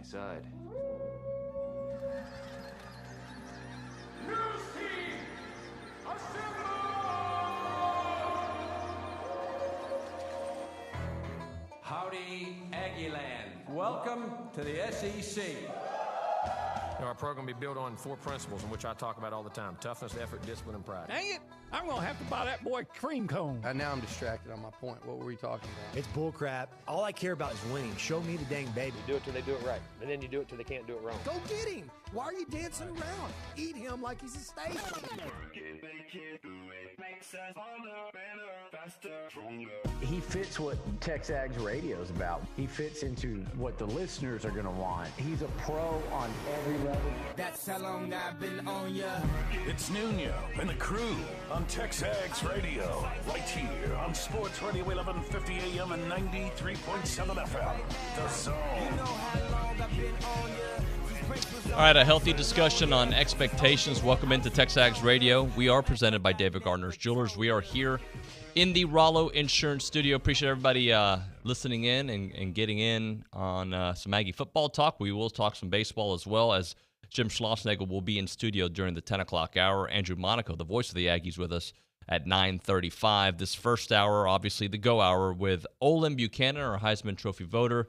my side. Howdy, Aggie Land. Welcome to the SEC. Our program will be built on 4 principles in which I talk about all the time: toughness, effort, discipline, and pride. Dang it! I'm going to have to buy that boy cream cone. Now I'm distracted on my point. What were we talking about? It's bullcrap. All I care about is winning. Show me the dang baby. You do it till they do it right, and then you do it till they can't do it wrong. Go get him. Why are you dancing around? Eat him like he's a steak. He fits what TexAgs radio is about. He fits into what the listeners are going to want. He's a pro on every level. That's how long I've been on ya. It's Nuno and the crew on TexAgs radio, right here on Sports Radio 1150 AM and 93.7 FM. The Zone. You know how long I've been on ya. All right, a healthy discussion on expectations. Welcome into TexAgs Radio. We are presented by David Gardner's Jewelers. We are here in the Rollo Insurance Studio. Appreciate everybody listening in and getting in on some Aggie football talk. We will talk some baseball as well, as Jim Schlossnagle will be in studio during the 10 o'clock hour. Andrew Monaco, the voice of the Aggies, with us at 9:35. This first hour, obviously the go hour with Olin Buchanan, our Heisman Trophy voter.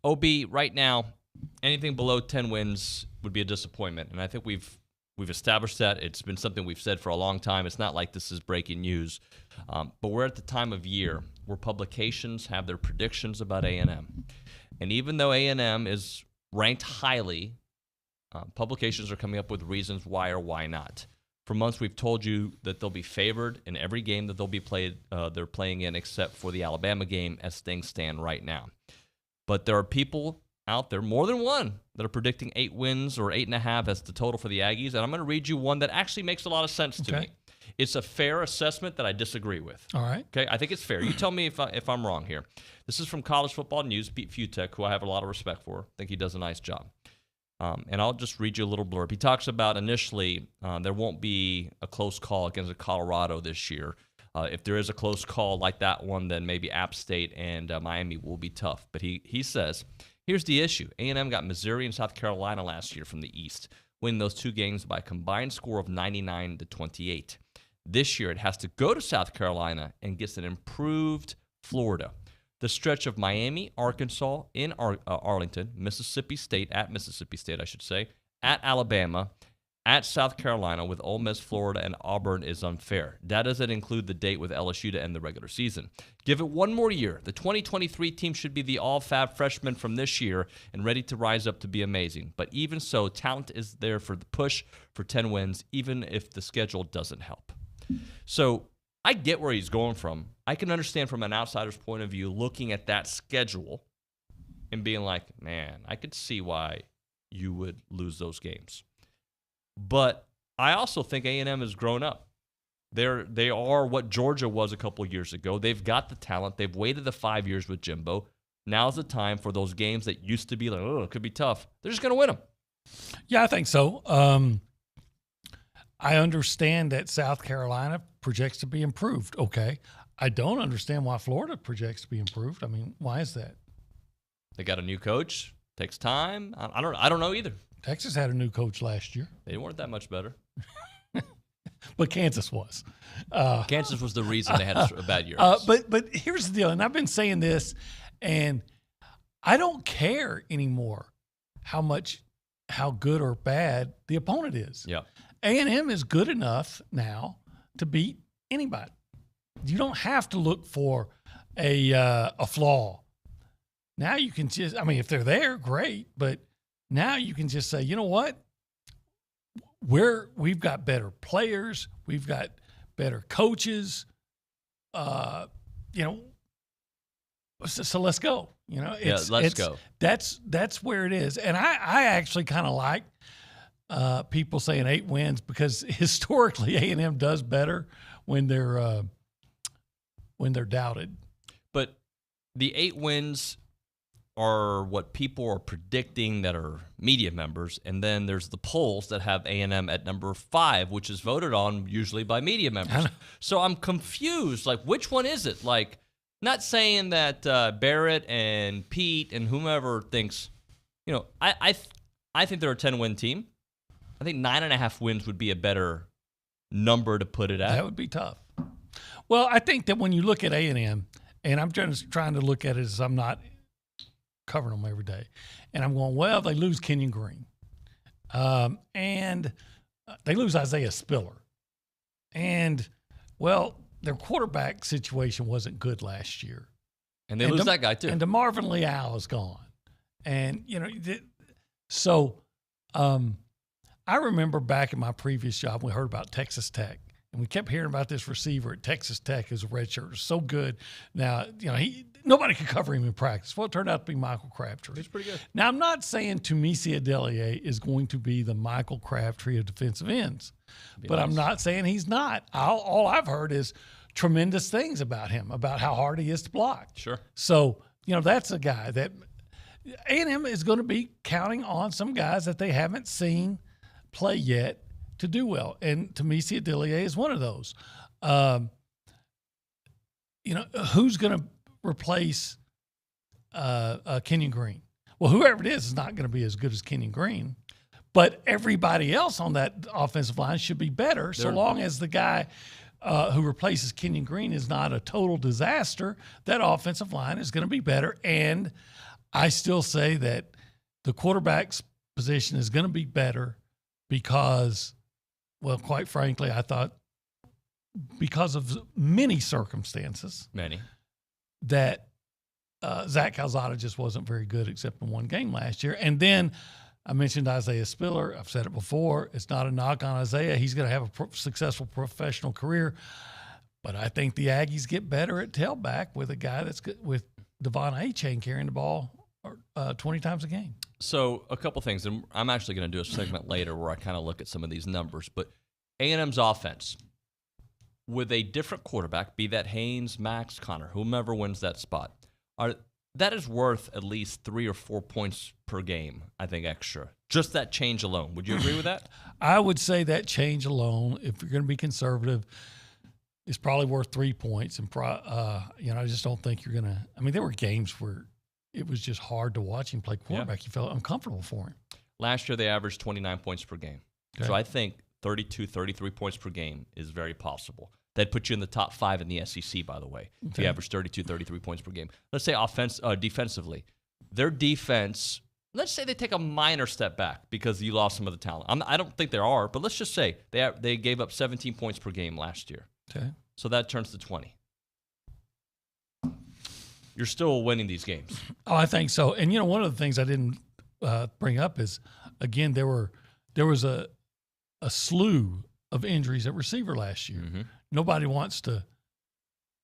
OB, right now, anything below 10 wins would be a disappointment, and I think we've established that. It's been something we've said for a long time. It's not like this is breaking news, but we're at the time of year where publications have their predictions about A&M, and even though A&M is ranked highly, publications are coming up with reasons why or why not. For months, we've told you that they'll be favored in every game that they're playing in, except for the Alabama game as things stand right now. But there are people out there, more than one, that are predicting 8 wins or 8.5 as the total for the Aggies. And I'm going to read you one that actually makes a lot of sense to me. It's a fair assessment that I disagree with. All right. Okay, I think it's fair. You tell me if I'm wrong here. This is from College Football News, Pete Futek, who I have a lot of respect for. I think he does a nice job. And I'll just read you a little blurb. He talks about initially there won't be a close call against Colorado this year. If there is a close call like that one, then maybe App State and Miami will be tough. But he says, here's the issue. A&M got Missouri and South Carolina last year from the East, winning those 2 games by a combined score of 99-28. This year it has to go to South Carolina and gets an improved Florida. The stretch of Miami, Arkansas, in Arlington, Mississippi State, at Alabama, at South Carolina, with Ole Miss, Florida, and Auburn is unfair. That doesn't include the date with LSU to end the regular season. Give it one more year. The 2023 team should be the all-fab freshmen from this year and ready to rise up to be amazing. But even so, talent is there for the push for 10 wins, even if the schedule doesn't help. So I get where he's going from. I can understand from an outsider's point of view looking at that schedule and being like, man, I could see why you would lose those games. But I also think A&M has grown up. They are what Georgia was a couple years ago. They've got the talent. They've waited the 5 years with Jimbo. Now's the time for those games that used to be like, oh, it could be tough. They're just going to win them. Yeah, I think so. I understand that South Carolina projects to be improved. Okay. I don't understand why Florida projects to be improved. I mean, why is that? They got a new coach. Takes time. I don't know either. Texas had a new coach last year. They weren't that much better. But Kansas was. Kansas was the reason they had a bad year. But here's the deal, and I've been saying this, and I don't care anymore how good or bad the opponent is. Yeah. A&M is good enough now to beat anybody. You don't have to look for a flaw. Now you can just, I mean, if they're there, great, but now you can just say, you know what? We've got better players, we've got better coaches, so let's go. Let's go. That's where it is, and I actually kind of like people saying 8 wins because historically A&M does better when they're doubted. But the 8 wins are what people are predicting that are media members, and then there's the polls that have A&M at number 5, which is voted on usually by media members. So I'm confused. Like, which one is it? Like, not saying that Barrett and Pete and whomever thinks, I think they're a 10-win team. I think 9.5 wins would be a better number to put it at. That would be tough. Well, I think that when you look at A&M, and I'm trying to look at it as I'm not covering them every day, and I'm going, well, they lose Kenyon Green, and they lose Isaiah Spiller, and well, their quarterback situation wasn't good last year, and they lose that guy too. And DeMarvin Leal is gone, and so I remember back in my previous job, we heard about Texas Tech. And we kept hearing about this receiver at Texas Tech as a redshirt. So good. Now, nobody could cover him in practice. Well, it turned out to be Michael Crabtree. He's pretty good. Now, I'm not saying Tumisi Adelier is going to be the Michael Crabtree of defensive ends, but nice. I'm not saying he's not. All I've heard is tremendous things about him, about how hard he is to block. Sure. So, that's a guy that A&M is going to be counting on some guys that they haven't seen play yet to do well, and Tumisi Adelier is one of those. Who's going to replace Kenyon Green? Well, whoever it is not going to be as good as Kenyon Green, but everybody else on that offensive line should be better, so long as the guy who replaces Kenyon Green is not a total disaster. That offensive line is going to be better, and I still say that the quarterback's position is going to be better because, well, quite frankly, I thought because of many circumstances, that Zach Calzada just wasn't very good except in one game last year. And then I mentioned Isaiah Spiller. I've said it before. It's not a knock on Isaiah. He's going to have a successful professional career. But I think the Aggies get better at tailback with a guy that's good, with Devon Achane carrying the ball 20 times a game. So a couple things, and I'm actually going to do a segment later where I kind of look at some of these numbers. But A&M's offense, with a different quarterback, be that Haynes, Max, Connor, whomever wins that spot, that is worth at least 3 or 4 points per game, I think, extra. Just that change alone. Would you agree with that? I would say that change alone, if you're going to be conservative, is probably worth 3 points. And I just don't think you're going to – I mean, there were games where it was just hard to watch him play quarterback. Yeah. You felt uncomfortable for him. Last year, they averaged 29 points per game. Okay. So I think 32, 33 points per game is very possible. That'd put you in the top 5 in the SEC, by the way, if you average 32, 33 points per game. Let's say defensively. Their defense, let's say they take a minor step back because you lost some of the talent. I don't think there are, but let's just say they gave up 17 points per game last year. Okay. So that turns to 20. You're still winning these games. Oh, I think so. And, one of the things I didn't bring up is, again, there was a slew of injuries at receiver last year. Mm-hmm. Nobody wants to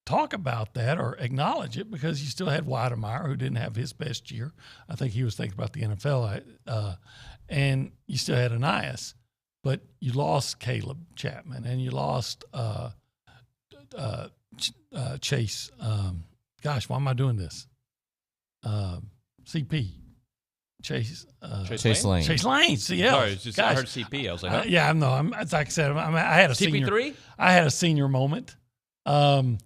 talk about that or acknowledge it because you still had Weidemeyer, who didn't have his best year. I think he was thinking about the NFL. And you still had Anias. But you lost Caleb Chapman, and you lost Chase. Gosh, why am I doing this? CP. Chase Lane. Chase Lane. Yeah. Sorry, I heard CP. I was like, huh? yeah, no. Like I said, I had a CP3? I had a senior moment. But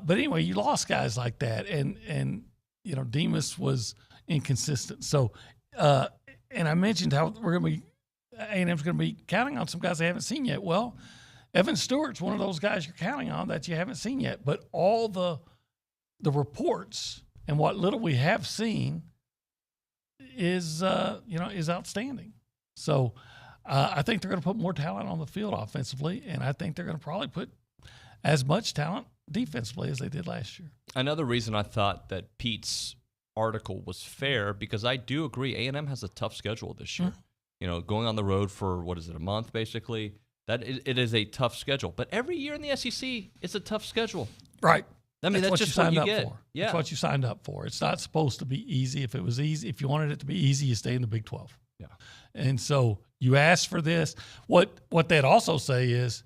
anyway, you lost guys like that, and Demas was inconsistent. So, and I mentioned how A&M's going to be counting on some guys they haven't seen yet. Well, Evan Stewart's one of those guys you're counting on that you haven't seen yet. But all the reports and what little we have seen is outstanding. So I think they're going to put more talent on the field offensively, and I think they're going to probably put as much talent defensively as they did last year. Another reason I thought that Pete's article was fair, because I do agree A&M has a tough schedule this year. Mm-hmm. Going on the road for, a month basically, it is a tough schedule. But every year in the SEC, it's a tough schedule. Right. I mean, that's just what you get. Yeah. That's what you signed up for. It's not supposed to be easy. If it was easy, if you wanted it to be easy, you stay in the Big 12. Yeah. And so you ask for this. What they'd also say is,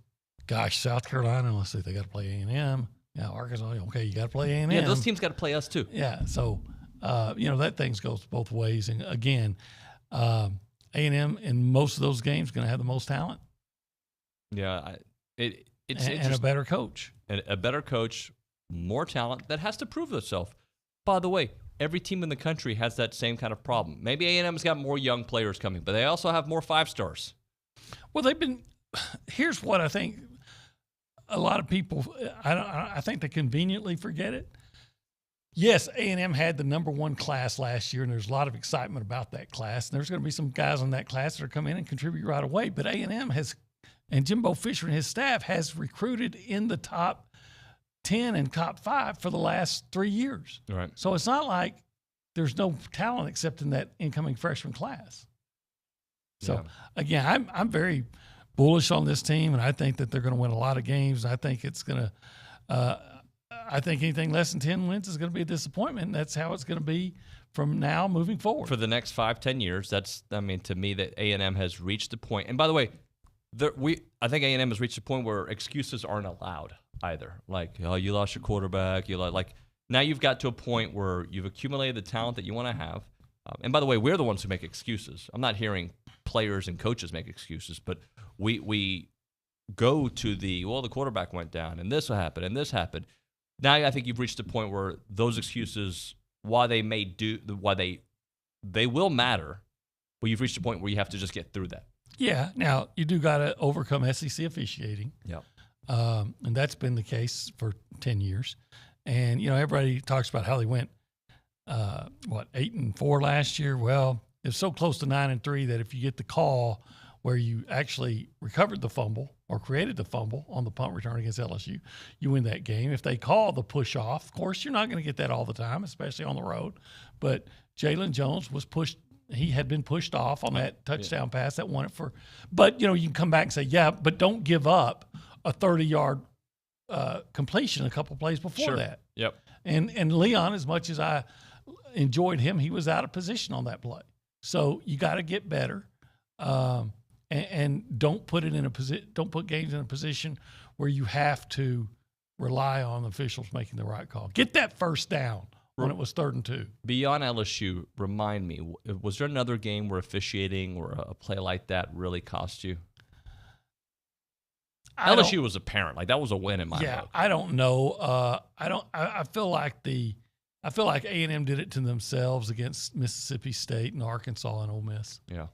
gosh, South Carolina, let's see, they got to play A&M. Yeah, Arkansas, okay, you got to play A&M. Yeah, those teams got to play us too. Yeah, so, that thing goes both ways. And, again, A&M in most of those games going to have the most talent. Yeah, it's and a better coach. And a better coach, more talent that has to prove itself. By the way, every team in the country has that same kind of problem. Maybe A&M's got more young players coming, but they also have more 5-stars. Well, here's what I think a lot of people, I think they conveniently forget it. Yes, A&M had the number 1 class last year, and there's a lot of excitement about that class. And there's going to be some guys on that class that are come in and contribute right away. But A&M and Jimbo Fisher and his staff has recruited in the top 10 and top 5 for the last 3 years. Right. So it's not like there's no talent except in that incoming freshman class. So, again, I'm very bullish on this team, and I think that they're going to win a lot of games. I think it's going to I think anything less than 10 wins is going to be a disappointment, and that's how it's going to be from now moving forward. For the next 5-10 years, to me, that A&M has reached the point. And by the way, I think A&M has reached a point where excuses aren't allowed either. Like, oh, you lost your quarterback. Now you've got to a point where you've accumulated the talent that you want to have. And by the way, we're the ones who make excuses. I'm not hearing players and coaches make excuses, but we go to the quarterback went down, and this happened, and this happened. Now I think you've reached a point where those excuses, while they will matter, but you've reached a point where you have to just get through that. Yeah. Now, you do got to overcome SEC officiating. Yeah. And that's been the case for 10 years. And, everybody talks about how they went, 8-4 last year. Well, it's so close to 9-3 that if you get the call where you actually recovered the fumble or created the fumble on the punt return against LSU, you win that game. If they call the push off, of course, you're not going to get that all the time, especially on the road. But Jalen Jones was pushed. He had been pushed off on that touchdown pass that won it for. But, you can come back and say, yeah, but don't give up a 30-yard completion a couple plays before that. Yep. And Leon, as much as I enjoyed him, he was out of position on that play. So you got to get better. And don't put games in a position where you have to rely on officials making the right call. Get that first down when it was 3rd and 2. Beyond LSU, remind me, was there another game where officiating or a play like that really cost you? LSU was apparent. That was a win in my book. I don't know. I feel like A&M did it to themselves against Mississippi State and Arkansas and Ole Miss. Yeah.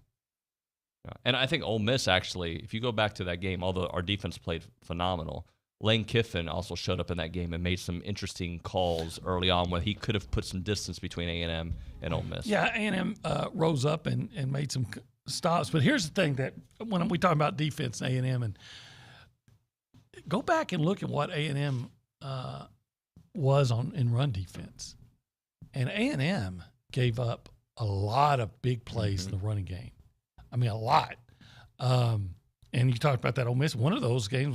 And I think Ole Miss, actually, if you go back to that game, although our defense played phenomenal, Lane Kiffin also showed up in that game and made some interesting calls early on where he could have put some distance between A&M and Ole Miss. Yeah, A&M rose up and made some stops. But here's the thing that when we talk about defense and A&M, and go back and look at what A&M was in run defense. And A&M gave up a lot of big plays in the running game. I mean, a lot. And you talked about that Ole Miss. One of those plays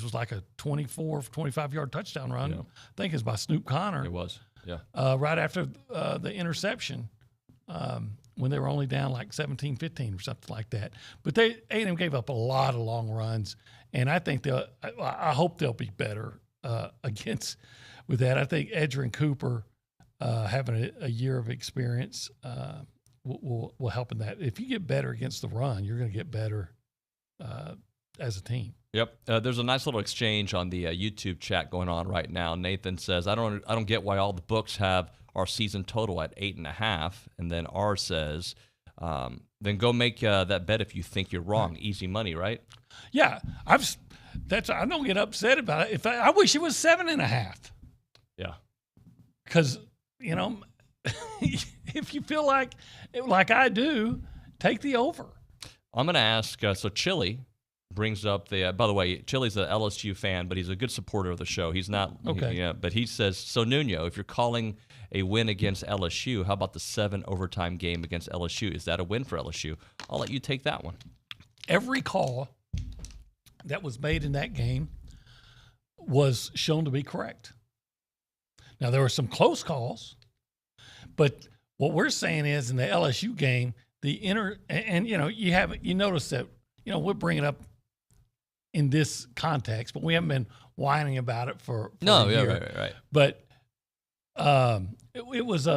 was like a 24, 25-yard touchdown run. Yeah. I think it's by Snoop Connor. It was, yeah. Right after the interception when they were only down like 17-15 or something like that. But A&M gave up a lot of long runs, and I think I hope they'll be better with that. I think Edgerrin Cooper having a year of experience will help in that. If you get better against the run, you're going to get better as a team. Yep. There's a nice little exchange on the YouTube chat going on right now. Nathan says, I don't get why all the books have our season total at 8.5. And then R says, then go make that bet if you think you're wrong. Easy money, right? Yeah. I don't get upset about it. I wish it was 7.5. Yeah. Because, if you feel like I do, take the over. I'm going to ask, so Chili brings up by the way, Chili's an LSU fan, but he's a good supporter of the show. He's not, okay. But he says, so Nuno, if you're calling a win against LSU, how about the 7 overtime game against LSU? Is that a win for LSU? I'll let you take that one. Every call that was made in that game was shown to be correct. Now, there were some close calls, but what we're saying is in the LSU game, you notice that, we'll bring it up in this context, but we haven't been whining about it for a year. Right. But it was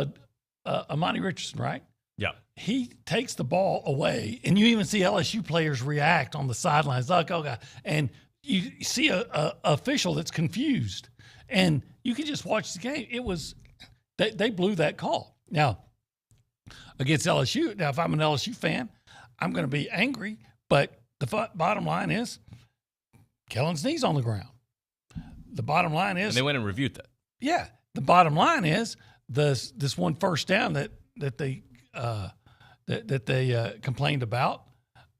Amani Richardson, right? Yeah. He takes the ball away, and you even see LSU players react on the sidelines, like, oh God, and you see a official that's confused, and you can just watch the game. They blew that call. Now, against LSU, now if I'm an LSU fan, I'm going to be angry, but the bottom line is Kellen's knee's on the ground. The bottom line is – And they went and reviewed that. Yeah. The bottom line is this one first down that they complained about.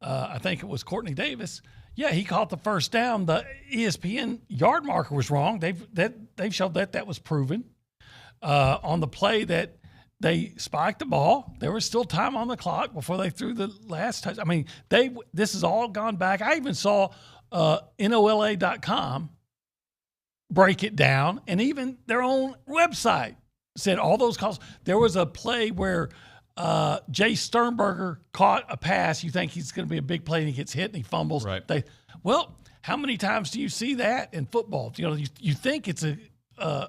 I think it was Courtney Davis. Yeah, he caught the first down. The ESPN yard marker was wrong. They've showed that was proven. On the play that they spiked the ball, there was still time on the clock before they threw the last touch. I mean, this has all gone back. I even saw NOLA.com break it down, and even their own website said all those calls. There was a play where Jay Sternberger caught a pass. You think he's going to be a big play, and he gets hit and he fumbles. Right. Well, how many times do you see that in football? You think it's a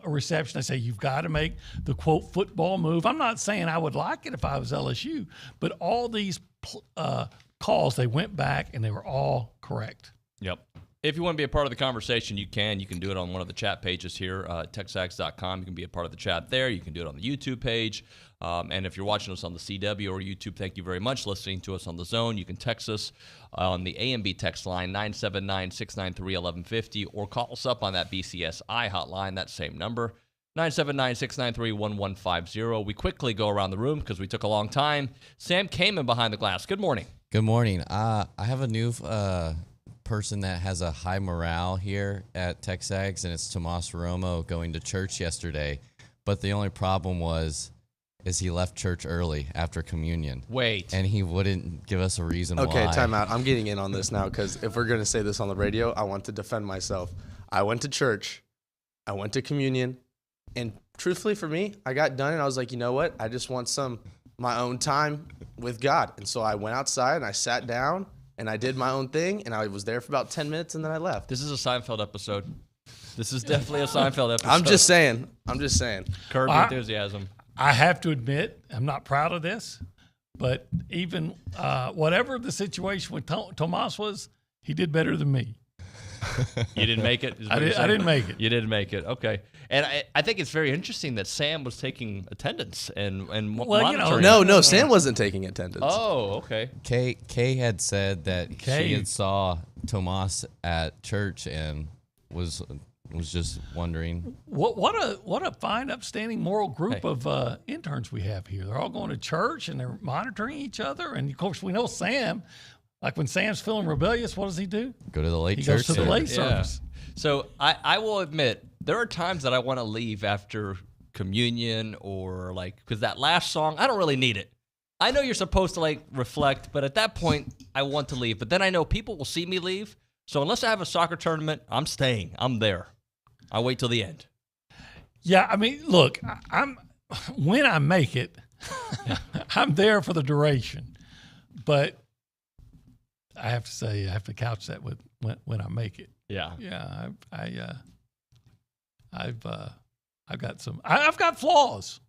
reception. I say you've got to make the, quote, football move. I'm not saying I would like it if I was LSU, but all these calls, they went back, and they were all correct. Yep. If you want to be a part of the conversation, you can. You can do it on one of the chat pages here, TexAgs.com. You can be a part of the chat there. You can do it on the YouTube page. And if you're watching us on the CW or YouTube, thank you very much. Listening to us on the Zone, you can text us on the A&B text line, 979-693-1150, or call us up on that BCSI hotline, that same number, 979-693-1150. We quickly go around the room because we took a long time. Sam Kamen behind the glass. Good morning. Good morning. I have a new person that has a high morale here at TexAgs, and it's Tomas Romo going to church yesterday. But the only problem is he left church early after communion. Wait. And he wouldn't give us a reason why. Okay, time out. I'm getting in on this now because if we're going to say this on the radio, I want to defend myself. I went to church. I went to communion. And truthfully for me, I got done and I was like, you know what? I just want my own time with God. And so I went outside and I sat down and I did my own thing, and I was there for about 10 minutes, and then I left. This is a Seinfeld episode. This is definitely a Seinfeld episode. I'm just saying. Curb your enthusiasm. I have to admit, I'm not proud of this, but even whatever the situation with Tomas was, he did better than me. You didn't make it? I didn't make it. You didn't make it. Okay. And I think it's very interesting that Sam was taking attendance and monitoring. No, Sam wasn't taking attendance. Oh, okay. Kay had said that she had saw Tomas at church and was just wondering. What a fine, upstanding, moral group of interns we have here. They're all going to church and they're monitoring each other. And of course, we know Sam. Like when Sam's feeling rebellious, what does he do? Go to the late church. He goes to the late service. So I will admit, there are times that I want to leave after communion or because that last song, I don't really need it. I know you're supposed to reflect, but at that point, I want to leave. But then I know people will see me leave. So unless I have a soccer tournament, I'm staying. I'm there. I'll wait till the end. Yeah, I mean, look, when I make it, I'm there for the duration. But I have to say, I have to couch that with when I make it. Yeah. Yeah, I've got flaws.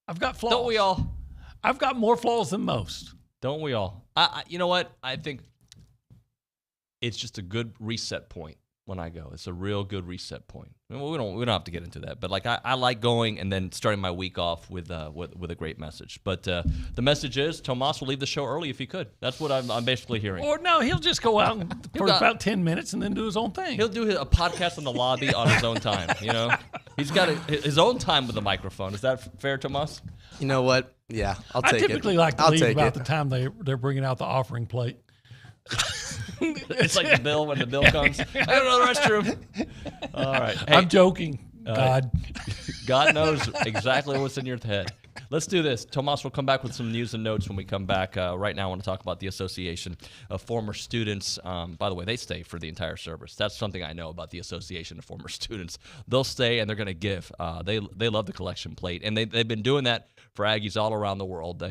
I've got flaws. Don't we all? I've got more flaws than most. Don't we all? You know what? I think it's just a good reset point when I go. It's a real good reset point. I mean, we don't have to get into that, but I like going and then starting my week off with a great message. But the message is Tomas will leave the show early if he could. That's what I'm basically hearing. Or no, he'll just go out for about 10 minutes and then do his own thing. He'll do a podcast in the lobby on his own time. He's got his own time with the microphone. Is that fair, Tomas? You know what? Yeah, I'll take it. I typically like to leave about the time they're bringing out the offering plate. It's like the bill when the bill comes. I don't know the restroom. All right. Hey, I'm joking. God knows exactly what's in your head. Let's do this. Tomas will come back with some news and notes when we come back. Right now, I want to talk about the Association of Former Students. By the way, they stay for the entire service. That's something I know about the Association of Former Students. They'll stay, and they're going to give. They love the collection plate, and they've been doing that for Aggies all around the world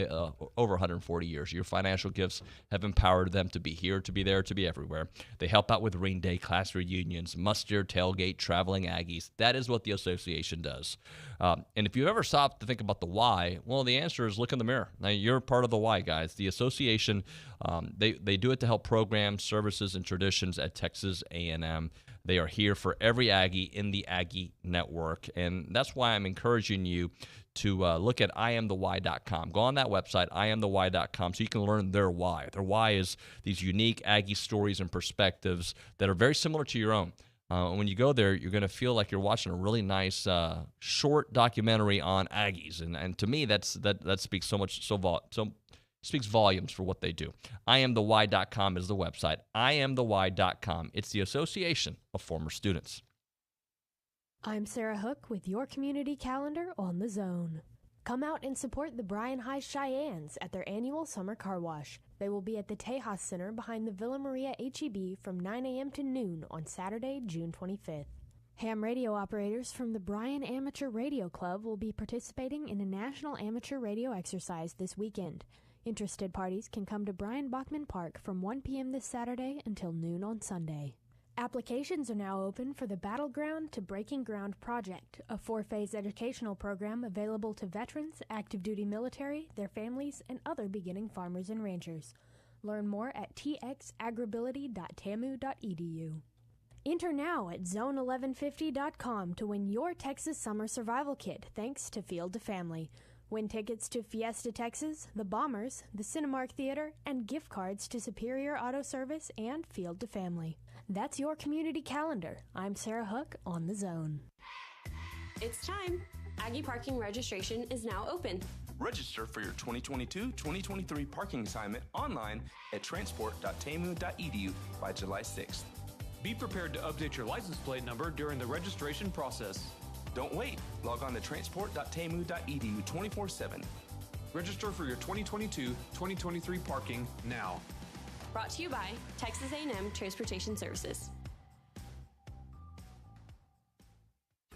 over 140 years. Your financial gifts have empowered them to be here, to be there, to be everywhere. They help out with ring day, class reunions, muster, tailgate, traveling Aggies. That is what the association does. And if you ever stop to think about the why, well, the answer is look in the mirror. Now, you're part of the why, guys. The association, they do it to help program services and traditions at Texas A&M. They are here for every Aggie in the Aggie network, and that's why I'm encouraging you to look at IamTheWhy.com. Go on that website, IamTheWhy.com, so you can learn their why. Their why is these unique Aggie stories and perspectives that are very similar to your own. When you go there, you're going to feel like you're watching a really nice short documentary on Aggies, and to me, that speaks speaks volumes for what they do. IamTheWhy.com is the website. IamTheWhy.com. It's the Association of Former Students. I'm Sarah Hook with your community calendar on the Zone. Come out and support the Bryan High Cheyennes at their annual summer car wash. They will be at the Tejas Center behind the Villa Maria HEB from 9 a.m. to noon on Saturday, June 25th. Ham radio operators from the Bryan Amateur Radio Club will be participating in a national amateur radio exercise this weekend. Interested parties can come to Brian Bachman Park from 1 p.m. this Saturday until noon on Sunday. Applications are now open for the Battleground to Breaking Ground project, a 4-phase educational program available to veterans, active duty military, their families, and other beginning farmers and ranchers. Learn more at txagribility.tamu.edu. Enter now at zone1150.com to win your Texas Summer Survival Kit thanks to Field to Family. Win tickets to Fiesta Texas, the Bombers, the Cinemark Theater, and gift cards to Superior Auto Service and Field to Family. That's your community calendar. I'm Sarah Hook on the Zone. It's time. Aggie parking registration is now open. Register for your 2022-2023 parking assignment online at transport.tamu.edu by July 6th. Be prepared to update your license plate number during the registration process. Don't wait. Log on to transport.tamu.edu 24/7. Register for your 2022-2023 parking now. Brought to you by Texas A&M Transportation Services.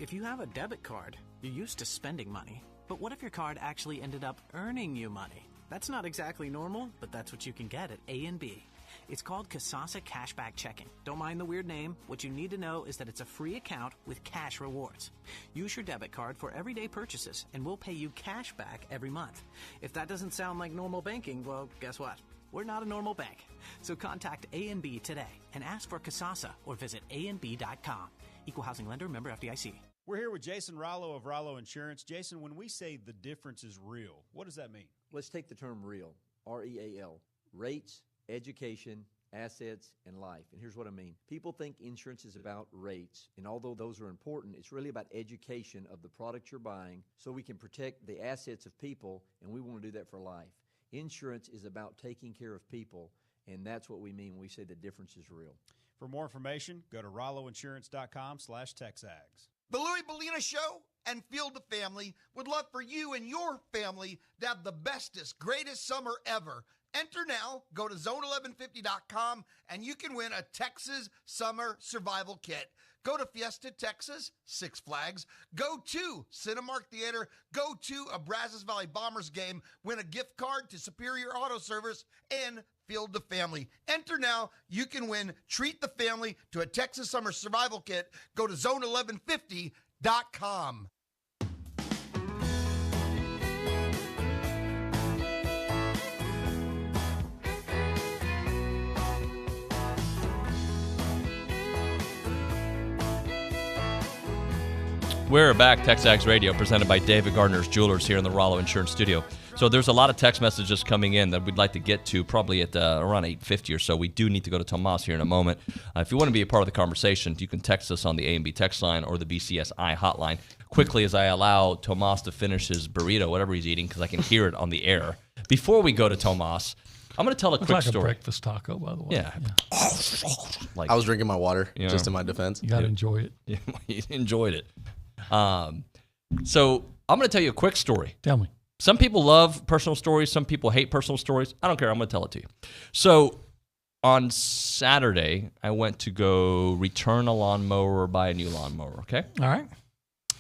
If you have a debit card, you're used to spending money. But what if your card actually ended up earning you money? That's not exactly normal, but that's what you can get at A&B. It's called Kasasa Cashback Checking. Don't mind the weird name. What you need to know is that it's a free account with cash rewards. Use your debit card for everyday purchases, and we'll pay you cash back every month. If that doesn't sound like normal banking, well, guess what? We're not a normal bank. So contact A&B today and ask for Kasasa or visit ANB.com. Equal housing lender, member FDIC. We're here with Jason Rollo of Rollo Insurance. Jason, when we say the difference is real, what does that mean? Let's take the term real, R-E-A-L. Rates, education, assets, and life. And here's what I mean. People think insurance is about rates, and although those are important, it's really about education of the product you're buying so we can protect the assets of people, and we want to do that for life. Insurance is about taking care of people, and that's what we mean when we say the difference is real. For more information, go to rolloinsurance.com/TexAgs. The Louis Bellina Show and Field to Family would love for you and your family to have the bestest, greatest summer ever. Enter now, go to zone1150.com, and you can win a Texas Summer Survival Kit. Go to Fiesta Texas, Six Flags, go to Cinemark Theater, go to a Brazos Valley Bombers game, win a gift card to Superior Auto Service, and Field to Family. Enter now, you can win Treat the Family to a Texas Summer Survival Kit. Go to zone1150.com. We're back, TexAgs Radio, presented by David Gardner's Jewelers here in the Rollo Insurance Studio. So there's a lot of text messages coming in that we'd like to get to probably at around 8:50 or so. We do need to go to Tomas here in a moment. If you want to be a part of the conversation, you can text us on the A&B text line or the BCSI hotline. Quickly, as I allow Tomas to finish his burrito, whatever he's eating, because I can hear it on the air. Before we go to Tomas, I'm going to tell a quick story. It's like a breakfast taco, by the way. Yeah. I was drinking my water, just in my defense. You got to enjoy it. Yeah, he enjoyed it. So I'm going to tell you a quick story. Tell me. Some people love personal stories. Some people hate personal stories. I don't care. I'm going to tell it to you. So on Saturday, I went to go return a lawnmower or buy a new lawnmower, okay? All right.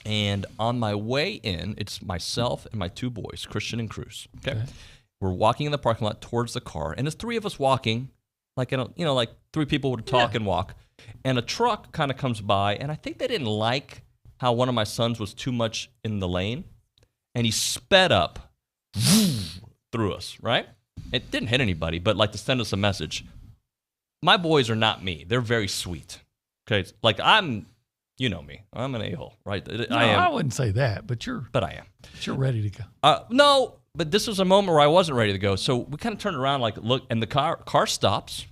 And on my way in, it's myself and my two boys, Christian and Cruz, okay? We're walking in the parking lot towards the car, and there's three of us walking, like, like three people would talk and walk. And a truck kind of comes by, and I think they didn't like how one of my sons was too much in the lane, and he sped up through us, right? It didn't hit anybody, but like to send us a message. My boys are not me. They're very sweet. Okay, like I'm You know me. I'm an a-hole, right? No, I wouldn't say that, but I am. You're ready to go. No, but this was a moment where I wasn't ready to go. So we kind of turned around, like, look, and the car stops.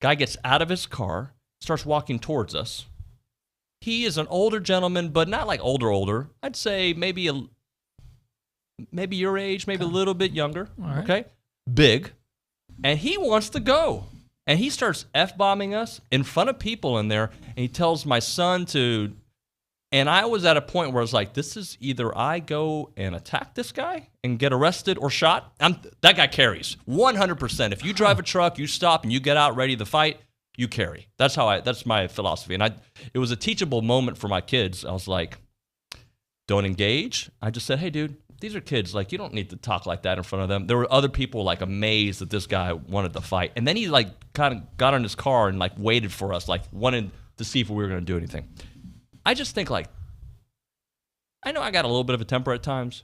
Guy gets out of his car, starts walking towards us. He is an older gentleman, but not like older. I'd say maybe your age, maybe a little bit younger. All right. Okay, big, and he wants to go. And he starts F-bombing us in front of people in there, and he tells my son to, and I was at a point where I was like, this is either I go and attack this guy and get arrested or shot. That guy carries 100%. If you drive a truck, you stop and you get out ready to fight, you carry. That's my philosophy. And it was a teachable moment for my kids. I was like, don't engage. I just said, hey, dude, these are kids. Like, you don't need to talk like that in front of them. There were other people like amazed that this guy wanted to fight. And then he like kind of got in his car and like waited for us, like wanted to see if we were going to do anything. I just think like, I know I got a little bit of a temper at times.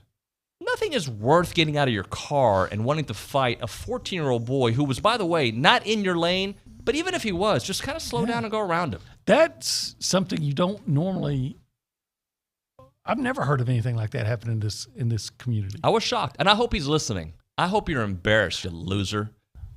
Nothing is worth getting out of your car and wanting to fight a 14-year-old boy who was, by the way, not in your lane. But even if he was, just kind of slow down and go around him. That's something you don't normally. I've never heard of anything like that happen in this community. I was shocked, and I hope he's listening. I hope you're embarrassed, you loser.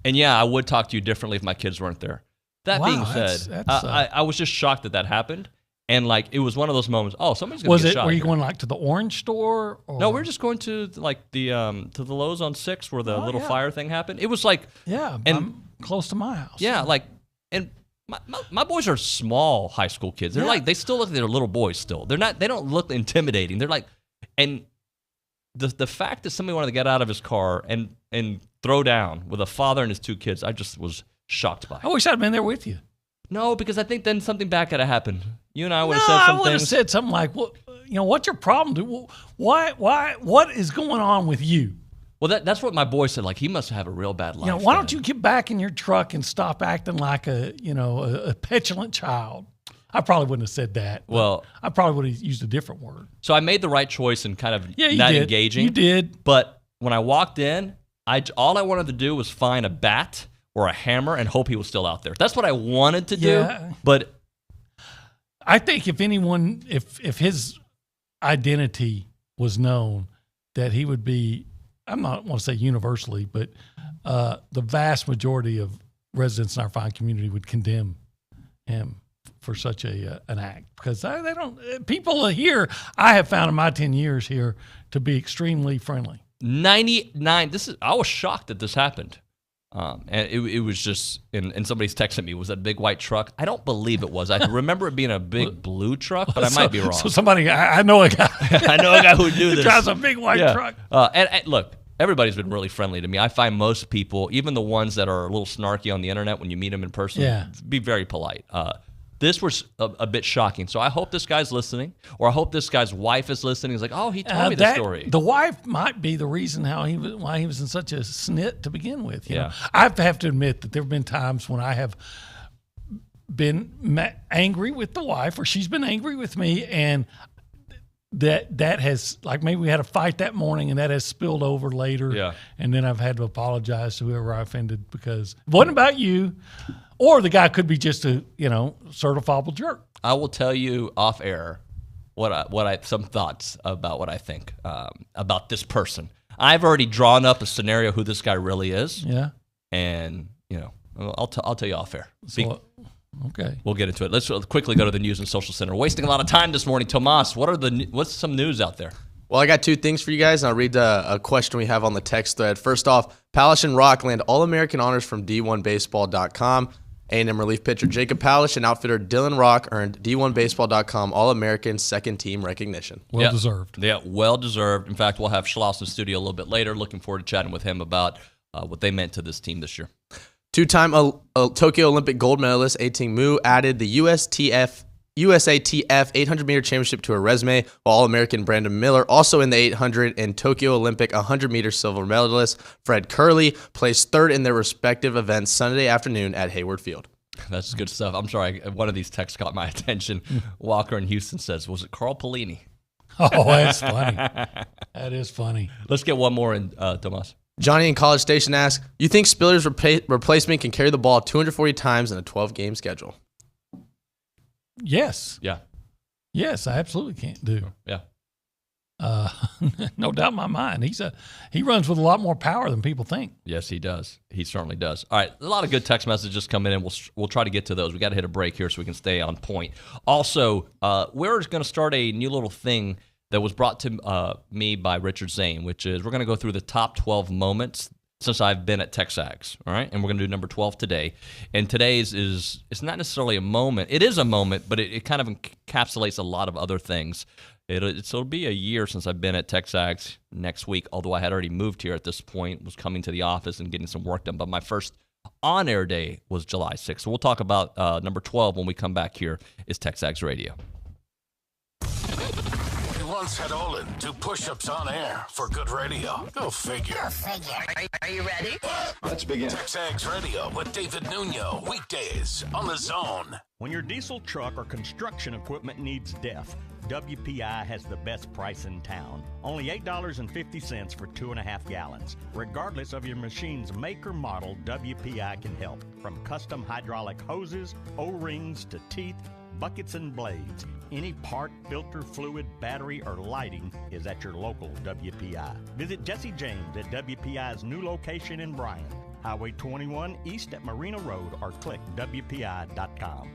And yeah, I would talk to you differently if my kids weren't there. That being said, I was just shocked that happened, and like it was one of those moments. Oh, somebody's gonna get shot. Were you going like to the orange store? Or? No, we were just going to like the Lowe's on 6th where the little fire thing happened. It was like I'm close to my house. Yeah, like and. My boys are small high school kids. They're like they still look like they're little boys still. They don't look intimidating. They're like, and the fact that somebody wanted to get out of his car and throw down with a father and his 2 kids, I just was shocked by. I wish I'd been there with you. No, because I think then something bad could have happened. You and I would have said I some would have things. said something like, "Well, what's your problem? Dude? What is going on with you?" Well, that's what my boy said. Like, he must have a real bad life. Why don't you get back in your truck and stop acting like a petulant child? I probably wouldn't have said that. Well, I probably would have used a different word. So I made the right choice in kind of you not did. engaging. You did. But when I walked in, all I wanted to do was find a bat or a hammer and hope he was still out there. That's what I wanted to do. But I think if his identity was known, that he would be, I'm not want to say universally, but the vast majority of residents in our fine community would condemn him for such an act, because they don't. People here, I have found in my 10 years here to be extremely friendly. 99. I was shocked that this happened, and it was just. And somebody's texting me. Was that a big white truck? I don't believe it was. I remember it being a big blue truck, but I might be wrong. So somebody, I know a guy. I know a guy who would do this. Drives a big white truck. And look, everybody's been really friendly to me. I find most people, even the ones that are a little snarky on the internet, when you meet them in person, be very polite. This was a bit shocking. So I hope this guy's listening, or I hope this guy's wife is listening. He's like, oh, he told me the story. The wife might be the reason why he was in such a snit to begin with. You know? I have to admit that there have been times when I have been angry with the wife, or she's been angry with me, and that has, like, maybe we had a fight that morning and that has spilled over later. Yeah. And then I've had to apologize to whoever I offended, because it wasn't about you, or the guy could be just a, certifiable jerk. I will tell you off air some thoughts about what I think about this person. I've already drawn up a scenario who this guy really is. Yeah. And, I'll tell you off air. Okay. We'll get into it. Let's quickly go to the News and Social Center. Wasting a lot of time this morning. Tomas, what's some news out there? Well, I got 2 things for you guys, and I'll read a question we have on the text thread. First off, Palish and Rock land All-American honors from D1Baseball.com. A&M relief pitcher Jacob Palish and outfitter Dylan Rock earned D1Baseball.com All-American second-team recognition. Well deserved. Yeah, well deserved. In fact, we'll have Schloss in the studio a little bit later. Looking forward to chatting with him about what they meant to this team this year. 2-time Tokyo Olympic gold medalist A-Ting Mu added the USATF 800-meter championship to her resume, while All-American Brandon Miller, also in the 800 and Tokyo Olympic 100-meter silver medalist Fred Curley, placed 3rd in their respective events Sunday afternoon at Hayward Field. That's good stuff. I'm sorry, one of these texts caught my attention. Walker in Houston says, was it Carl Pellini? Oh, that's funny. That is funny. Let's get one more in, Tomas. Johnny in College Station asks, you think Spiller's replacement can carry the ball 240 times in a 12-game schedule? Yes. Yeah. Yes, I absolutely can't do. Yeah. No doubt in my mind. He runs with a lot more power than people think. Yes, he does. He certainly does. All right, a lot of good text messages coming in. We'll try to get to those. We got to hit a break here so we can stay on point. Also, we're going to start a new little thing that was brought to me by Richard Zane, which is we're going to go through the top 12 moments since I've been at TexAgs, all right? And we're going to do number 12 today. And today's it's not necessarily a moment. It is a moment, but it kind of encapsulates a lot of other things. It'll be a year since I've been at TexAgs next week, although I had already moved here at this point, was coming to the office and getting some work done. But my first on-air day was July 6th. So we'll talk about number 12 when we come back here. Is TexAgs Radio. We once had Olin do push-ups on air for good radio. Go figure. Are you ready? Let's begin. TexAgs Radio with David Nuno. Weekdays on The Zone. When your diesel truck or construction equipment needs DEF, WPI has the best price in town. Only $8.50 for 2.5 gallons. Regardless of your machine's make or model, WPI can help. From custom hydraulic hoses, O-rings to teeth, buckets and blades. Any part, filter, fluid, battery, or lighting is at your local WPI. Visit Jesse James at WPI's new location in Bryan, Highway 21 east at Marina Road, or click WPI.com.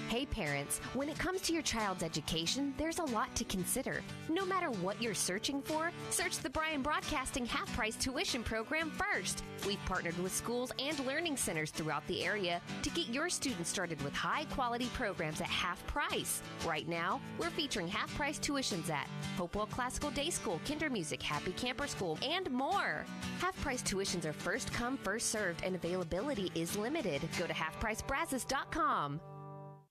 Hey parents, when it comes to your child's education, there's a lot to consider. No matter what you're searching for, search the Bryan Broadcasting half-price tuition program first. We've partnered with schools and learning centers throughout the area to get your students started with high-quality programs at half price. Right now, we're featuring half-price tuitions at Hopewell Classical Day School, Kinder Music, Happy Camper School, and more. Half-price tuitions are first come, first served, and availability is limited. Go to halfpricebrazos.com.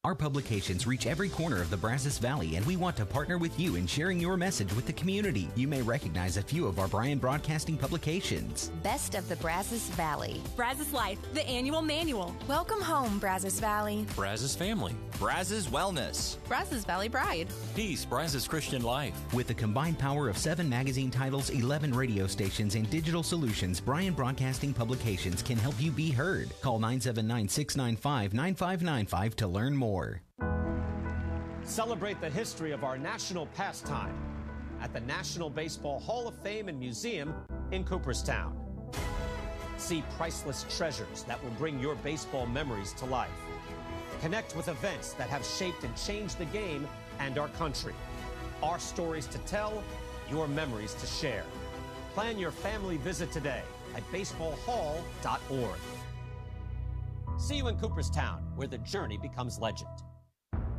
Our publications reach every corner of the Brazos Valley, and we want to partner with you in sharing your message with the community. You may recognize a few of our Bryan Broadcasting publications. Best of the Brazos Valley. Brazos Life, the annual manual. Welcome home, Brazos Valley. Brazos Family. Brazos Wellness. Brazos Valley Bride. Peace, Brazos Christian Life. With the combined power of 7 magazine titles, 11 radio stations, and digital solutions, Bryan Broadcasting Publications can help you be heard. Call 979-695-9595 to learn more. Celebrate the history of our national pastime at the National Baseball Hall of Fame and Museum in Cooperstown. See priceless treasures that will bring your baseball memories to life. Connect with events that have shaped and changed the game and our country. Our stories to tell, your memories to share. Plan your family visit today at baseballhall.org. See you in Cooperstown, where the journey becomes legend.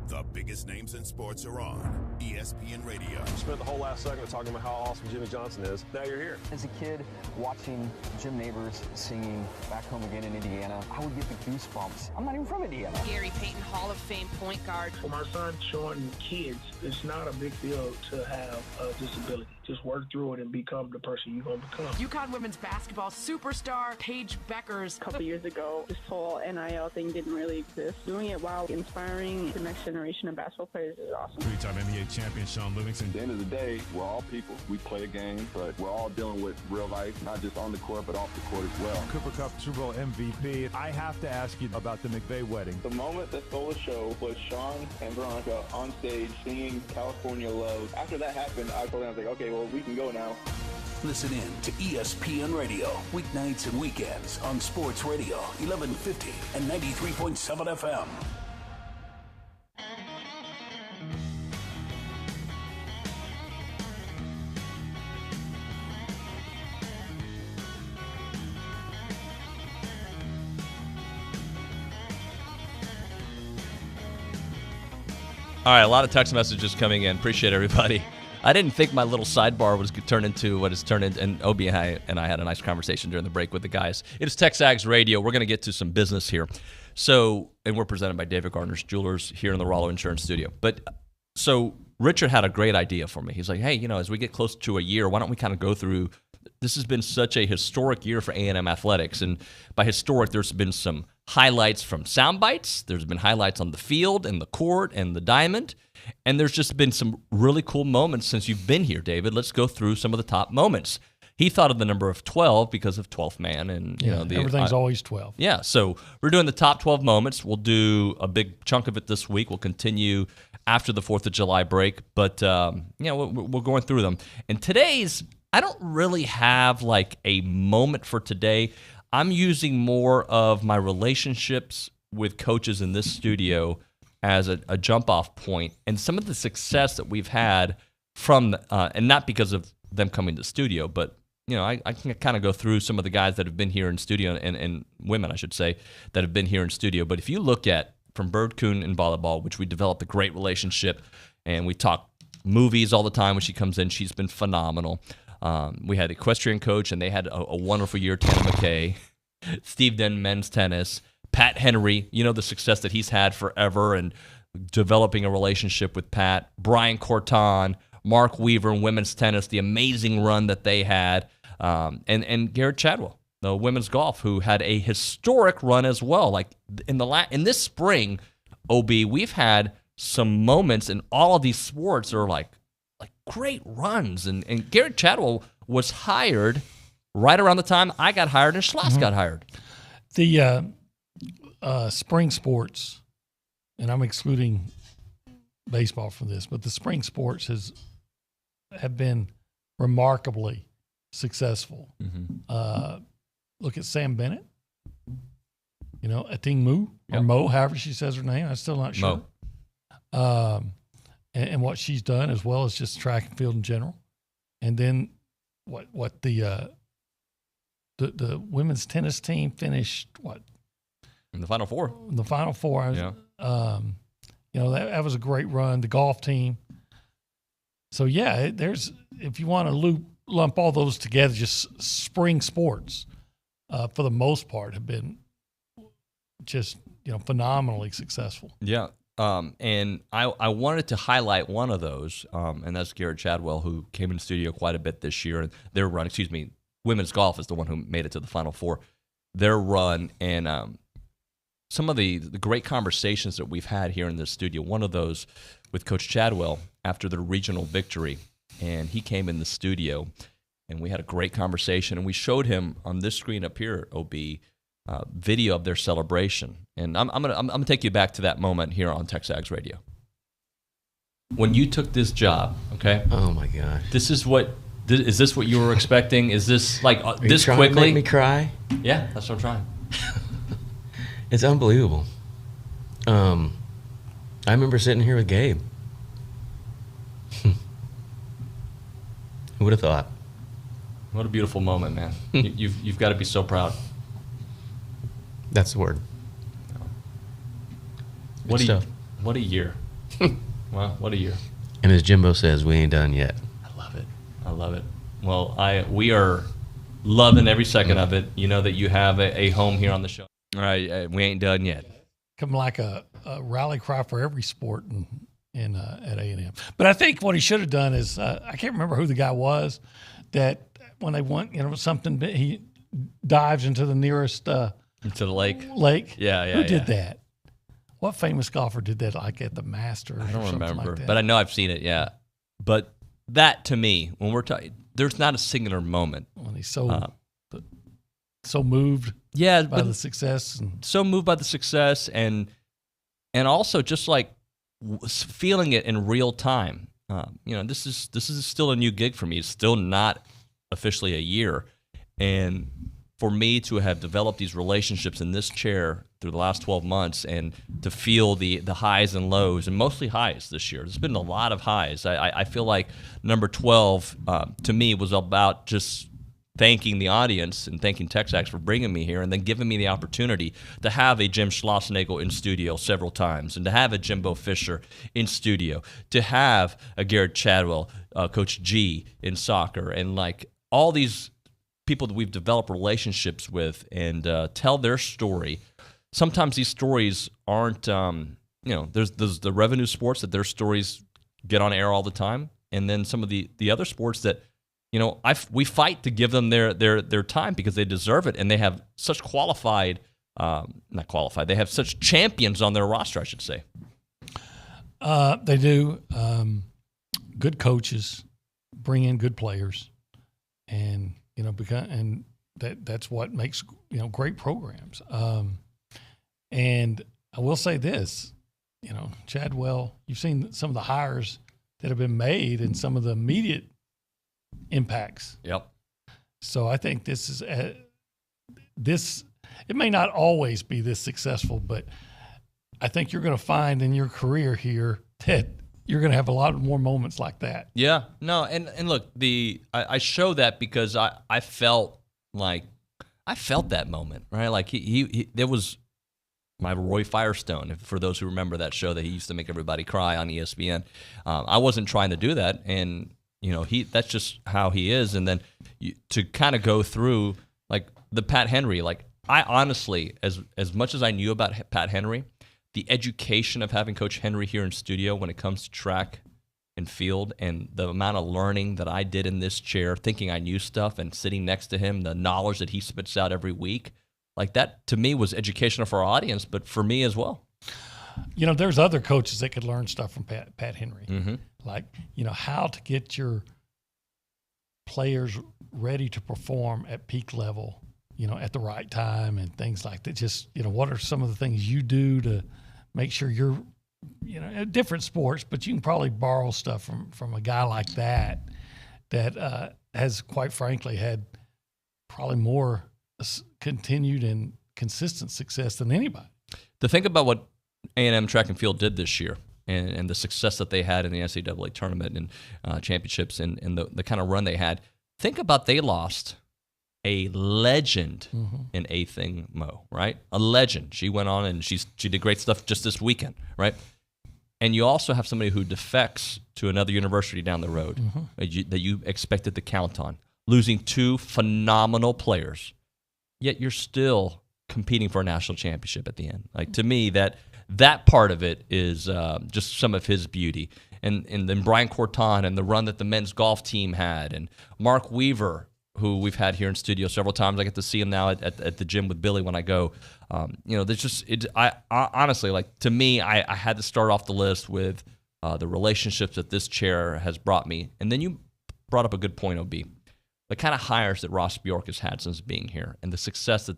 The biggest names in sports are on ESPN Radio. You spent the whole last segment talking about how awesome Jimmy Johnson is. Now you're here. As a kid, watching Jim Neighbors singing Back Home Again in Indiana, I would get the goosebumps. I'm not even from Indiana. Gary Payton, Hall of Fame point guard. For my son showing kids, it's not a big deal to have a disability. Just work through it and become the person you're going to become. UConn women's basketball superstar Paige Beckers. A couple years ago, this whole NIL thing didn't really exist. Doing it while inspiring the next generation of basketball players is awesome. Three-time NBA champion Sean Livingston. At the end of the day, we're all people. We play a game, but we're all dealing with real life, not just on the court, but off the court as well. Cooper Cup Super Bowl MVP. I have to ask you about the McVay wedding. The moment that stole the show was Sean and Veronica on stage singing California Love. After that happened, I told them, I was like, okay, well, we can go now. Listen in to ESPN Radio, weeknights and weekends on Sports Radio, 1150 and 93.7 FM. All right, a lot of text messages coming in. Appreciate everybody. I didn't think my little sidebar was turn into what it's turned into, and Obi and I had a nice conversation during the break with the guys. It is TexAgs Radio. We're going to get to some business here. So, and we're presented by David Gardner's Jewelers here in the Rollo Insurance Studio. But so Richard had a great idea for me. He's like, hey, you know, as we get close to a year, why don't we kind of go through, this has been such a historic year for A&M athletics. And by historic, there's been some highlights from sound bites. There's been highlights on the field and the court and the diamond. And there's just been some really cool moments since you've been here, David. Let's go through some of the top moments. he thought of the number of 12 because of 12th man, and everything's always 12. Yeah, so we're doing the top 12 moments. We'll do a big chunk of it this week. We'll continue after the 4th of July break, but we're going through them. And today's, I don't really have like a moment for today. I'm using more of my relationships with coaches in this studio as a jump-off point, and some of the success that we've had from, and not because of them coming to the studio, but I can kind of go through some of the guys that have been here in studio, and women, I should say, that have been here in studio. But if you look at from Bird Coon in volleyball, which we developed a great relationship, and we talk movies all the time when she comes in. She's been phenomenal. We had equestrian coach, and they had a wonderful year. Tana McKay, Steve Den, men's tennis, Pat Henry. The success that he's had forever, and developing a relationship with Pat. Brian Corton, Mark Weaver in women's tennis, the amazing run that they had, and Garrett Chadwell, the women's golf, who had a historic run as well. Like in this spring, OB, we've had some moments in all of these sports that are like great runs. And Garrett Chadwell was hired right around the time I got hired and Schloss got hired. The spring sports, and I'm excluding baseball from this, but the spring sports have been remarkably successful. Look at Sam Bennett, Ating Mu, or Mo, however she says her name. I'm still not sure. And what she's done, as well as just track and field in general. And then what the women's tennis team finished, in the Final Four. In the Final Four. That was a great run. The golf team. So, if you want to lump all those together, just spring sports, for the most part, have been just, phenomenally successful. Yeah. And I wanted to highlight one of those, and that's Garrett Chadwell, who came in the studio quite a bit this year. And their run, women's golf is the one who made it to the Final Four. Their run and some of the great conversations that we've had here in this studio. One of those with Coach Chadwell after the regional victory, and he came in the studio, and we had a great conversation, and we showed him on this screen up here, OB, video of their celebration. And I'm gonna take you back to that moment here on TexAgs Radio. When you took this job, okay? Oh my God! Is this what you were expecting? Is this like this quickly? quickly? To make me cry? Yeah, that's what I'm trying. It's unbelievable. I remember sitting here with Gabe. Who would have thought? What a beautiful moment, man. You've got to be so proud. That's the word. What a year. Well, what a year. And as Jimbo says, we ain't done yet. I love it. Well, we are loving every second of it. You know that you have a home here on the show. All right, we ain't done yet. Come like a rally cry for every sport at A&M. But I think what he should have done is, I can't remember who the guy was, that when they went, something, he dives into the nearest into the lake. Yeah. Who did that? What famous golfer did that, like at the Masters? I don't remember, like that? but I know I've seen it. Yeah, but that to me, when we're talking, there's not a singular moment when he's so moved. By the success, so moved by the success, and also just like feeling it in real time. This is still a new gig for me. It's still not officially a year, and for me to have developed these relationships in this chair through the last 12 months and to feel the highs and lows, and mostly highs this year. There's been a lot of highs. I feel like number 12 to me was about just thanking the audience and thanking TexAgs for bringing me here and then giving me the opportunity to have a Jim Schlossnagle in studio several times and to have a Jimbo Fisher in studio, to have a Garrett Chadwell, Coach G in soccer, and like all these people that we've developed relationships with and tell their story. Sometimes these stories aren't, there's the revenue sports that their stories get on air all the time. And then some of the other sports that, we fight to give them their time because they deserve it. And they have such they have such champions on their roster, I should say. They do. Good coaches bring in good players. And and that's what makes great programs. And I will say this, Chadwell, you've seen some of the hires that have been made and some of the immediate impacts. Yep. So I think this is it may not always be this successful, but I think you're going to find in your career here that you're going to have a lot more moments like that. Yeah. No, and look, I show that because I felt that moment, right? Like he there was my Roy Firestone, for those who remember that show that he used to make everybody cry on ESPN. I wasn't trying to do that, and that's just how he is. And then to kind of go through like the Pat Henry, like I honestly, as much as I knew about Pat Henry, the education of having Coach Henry here in studio when it comes to track and field, and the amount of learning that I did in this chair, thinking I knew stuff, and sitting next to him, the knowledge that he spits out every week, like that to me was educational for our audience, but for me as well. There's other coaches that could learn stuff from Pat Henry, like how to get your players ready to perform at peak level, at the right time and things like that. Just what are some of the things you do to make sure you're different sports, but you can probably borrow stuff from a guy like that has, quite frankly, had probably more continued and consistent success than anybody. To think about what A&M track and field did this year and the success that they had in the NCAA tournament and championships and the kind of run they had, think about they lost a legend in A-Thing Mo, right? A legend. She went on and she did great stuff just this weekend, right? And you also have somebody who defects to another university down the road that you expected to count on, losing two phenomenal players, yet you're still competing for a national championship at the end. Like, to me, that part of it is just some of his beauty. And then Brian Corton and the run that the men's golf team had, and Mark Weaver, who we've had here in studio several times. I get to see him now at the gym with Billy when I go. There's just I honestly, like, to me, I had to start off the list with the relationships that this chair has brought me. And then you brought up a good point, OB. The kind of hires that Ross Bjork has had since being here, and the success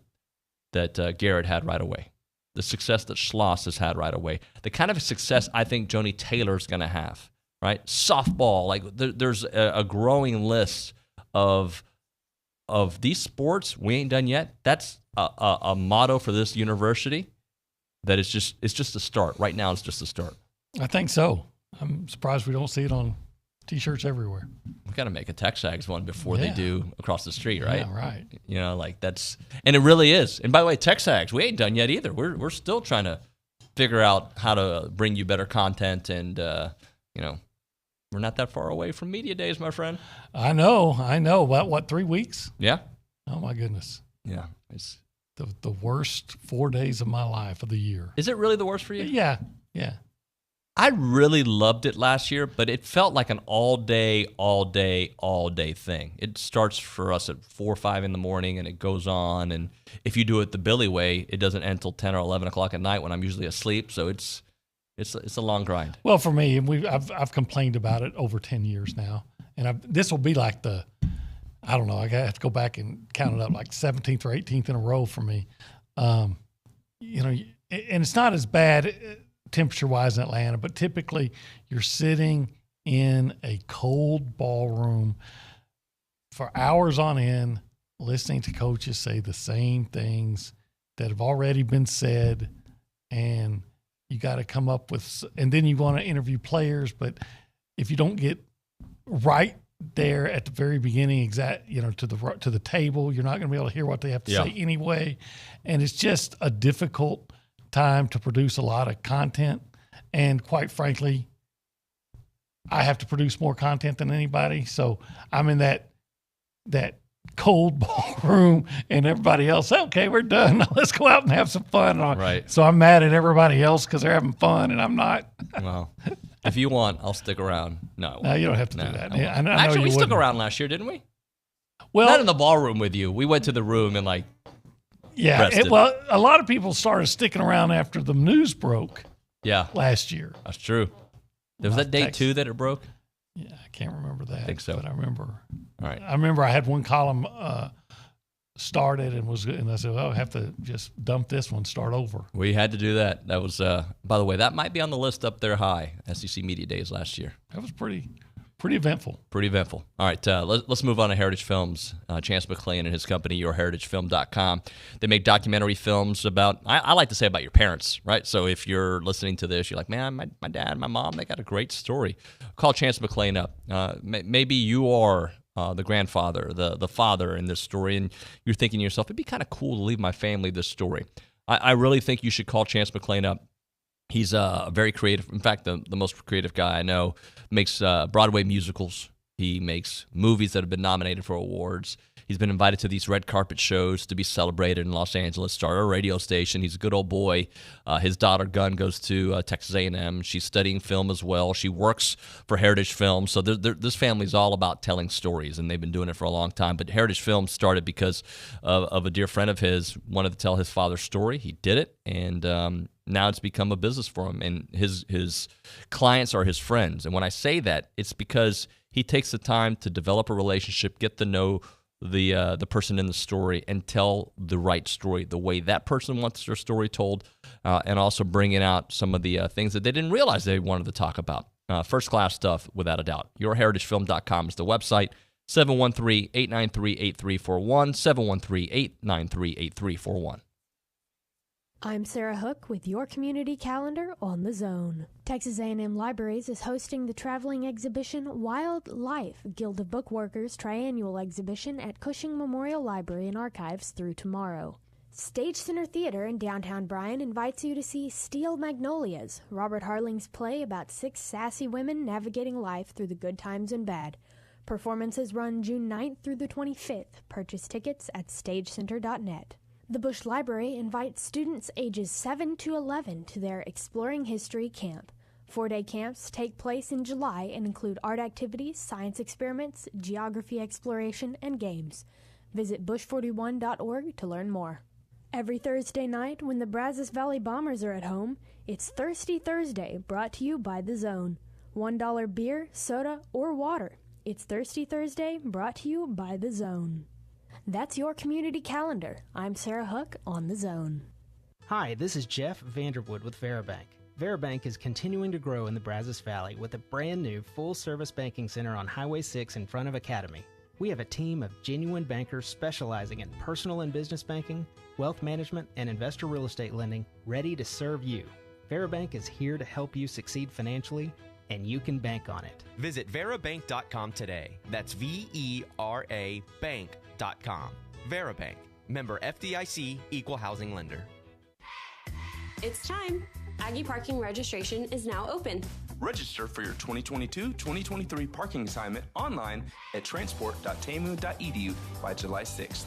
that Garrett had right away, the success that Schloss has had right away, the kind of success I think Joni Taylor's going to have, right? Softball, like there's a growing list of these sports. We ain't done yet. That's a motto for this university. That it's just a start. Right now, it's just a start. I think so. I'm surprised we don't see it on T-shirts everywhere. We got to make a TexAgs one before they do across the street, right? Yeah, right. Like that's, and it really is. And by the way, TexAgs, we ain't done yet either. We're still trying to figure out how to bring you better content, and we're not that far away from media days, my friend. I know. About what, 3 weeks? Yeah. Oh my goodness. Yeah. It's the worst 4 days of my life of the year. Is it really the worst for you? Yeah. I really loved it last year, but it felt like an all day thing. It starts for us at 4 or 5 in the morning, and it goes on. And if you do it the Billy way, it doesn't end until 10 or 11 o'clock at night when I'm usually asleep. So it's a long grind. Well, for me, I've complained about it over 10 years now, and this will be like I don't know, I have to go back and count it up, like 17th or 18th in a row for me. And it's not as bad temperature-wise in Atlanta, but typically you're sitting in a cold ballroom for hours on end, listening to coaches say the same things that have already been said, and you got to come up with, and then you want to interview players, but if you don't get right there at the very beginning, to the table, you're not going to be able to hear what they have to say anyway, and it's just a difficult time to produce a lot of content. And quite frankly, I have to produce more content than anybody, so I'm in that cold ballroom, and everybody else, okay, we're done. Now let's go out and have some fun. Right. So I'm mad at everybody else because they're having fun and I'm not. Well, if you want, I'll stick around. No, you don't have to do that. I know actually, we you stuck wouldn't. around last year, didn't we? Well, not in the ballroom with you. We went to the room and rested. Well, a lot of people started sticking around after the news broke. Yeah, last year. That's true. Was that day 2 that it broke? Yeah, I can't remember that. I think so. But I remember. All right. I remember I had one column started and I said, "Oh, I have to just dump this one, start over." We had to do that. That was, by the way, that might be on the list up there high. SEC Media Days last year. That was pretty eventful. Pretty eventful. All right, let's move on to Heritage Films. Chance McClain and his company, yourheritagefilm.com. They make documentary films about, I like to say about your parents, right? So if you're listening to this, you're like, man, my dad, my mom, they got a great story. Call Chance McClain up. Maybe you are the grandfather, the father in this story, and you're thinking to yourself, it'd be kind of cool to leave my family this story. I really think you should call Chance McClain up. He's very creative. In fact, the most creative guy I know. Makes Broadway musicals. He makes movies that have been nominated for awards. He's been invited to these red carpet shows to be celebrated in Los Angeles, started a radio station. He's a good old boy. His daughter, Gunn, goes to Texas A&M. She's studying film as well. She works for Heritage Films. So this family's all about telling stories, and they've been doing it for a long time. But Heritage Films started because of a dear friend of his wanted to tell his father's story. He did it, and now it's become a business for him, and his clients are his friends. And when I say that, it's because he takes the time to develop a relationship, get to know the person in the story, and tell the right story the way that person wants their story told, and also bringing out some of the things that they didn't realize they wanted to talk about. First-class stuff, without a doubt. Yourheritagefilm.com is the website. 713-893-8341, 713-893-8341. I'm Sarah Hook with your community calendar on the Zone. Texas A&M Libraries is hosting the traveling exhibition Wild Life, Guild of Bookworkers Triannual Exhibition at Cushing Memorial Library and Archives through tomorrow. Stage Center Theater in downtown Bryan invites you to see Steel Magnolias, Robert Harling's play about 6 sassy women navigating life through the good times and bad. Performances run June 9th through the 25th. Purchase tickets at stagecenter.net. The Bush Library invites students ages 7 to 11 to their Exploring History camp. 4-day camps take place in July and include art activities, science experiments, geography exploration, and games. Visit bush41.org to learn more. Every Thursday night when the Brazos Valley Bombers are at home, it's Thirsty Thursday, brought to you by The Zone. $1 beer, soda, or water. It's Thirsty Thursday, brought to you by The Zone. That's your community calendar. I'm Sarah Hook on The Zone. Hi, this is Jeff Vanderwood with Veribank. Veribank is continuing to grow in the Brazos Valley with a brand new full-service banking center on Highway 6 in front of Academy. We have a team of genuine bankers specializing in personal and business banking, wealth management, and investor real estate lending ready to serve you. Veribank is here to help you succeed financially, and you can bank on it. Visit verabank.com today. That's VERA bank.com. Verabank. Member FDIC, Equal Housing Lender. It's time. Aggie parking registration is now open. Register for your 2022-2023 parking assignment online at transport.tamu.edu by July 6th.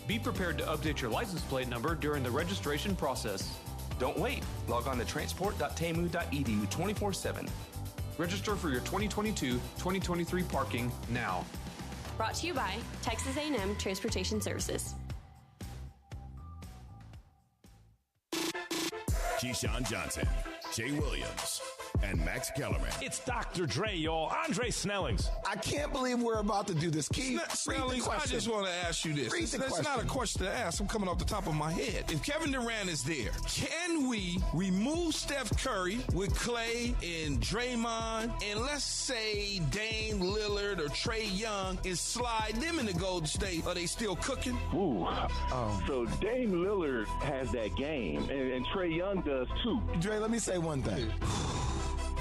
Be prepared to update your license plate number during the registration process. Don't wait. Log on to transport.tamu.edu 24/7. Register for your 2022-2023 parking now. Brought to you by Texas A&M Transportation Services. Keyshawn Johnson, Jay Williams, and Max Kellerman. It's Dr. Dre, y'all. Andre Snellings. I can't believe we're about to do this. Snellings, I just want to ask you this. That's not a question to ask. I'm coming off the top of my head. If Kevin Durant is there, can we remove Steph Curry with Clay and Draymond, and let's say Dame Lillard or Trae Young, and slide them into Golden State? Are they still cooking? Ooh. So Dame Lillard has that game, and Trae Young does too. Dre, let me say one thing.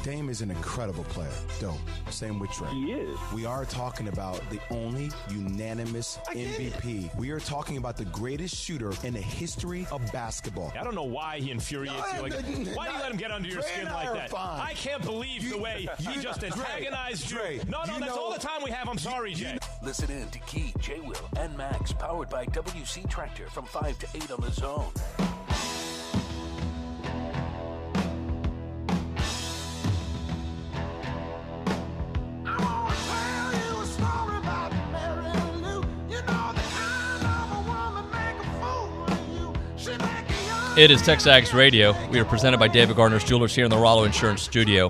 Dame is an incredible player. Dope. Same with Trey. He is. We are talking about the only unanimous MVP. We are talking about the greatest shooter in the history of basketball. I don't know why he infuriates you. Like, why do you let him get under your skin like that? I can't believe the way he just antagonized you. No, that's all the time we have. I'm sorry, Jay. Listen in to Key, J. Will, and Max, powered by WC Tractor from 5 to 8 on The Zone. It is TexAgs Radio. We are presented by David Gardner's Jewelers here in the Rollo Insurance Studio.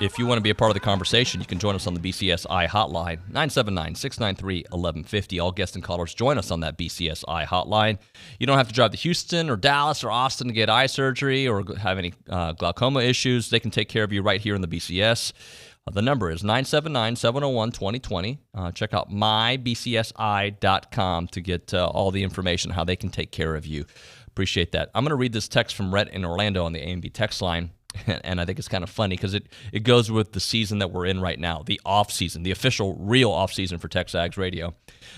If you want to be a part of the conversation, you can join us on the BCSI hotline, 979-693-1150. All guests and callers join us on that BCSI hotline. You don't have to drive to Houston or Dallas or Austin to get eye surgery or have any glaucoma issues. They can take care of you right here in the BCS. The number is 979-701-2020. Check out mybcsi.com to get all the information on how they can take care of you. Appreciate that. I'm going to read this text from Rhett in Orlando on the A&B text line. And I think it's kind of funny because it goes with the season that we're in right now, the off season, the official real off season for TexAgs Radio.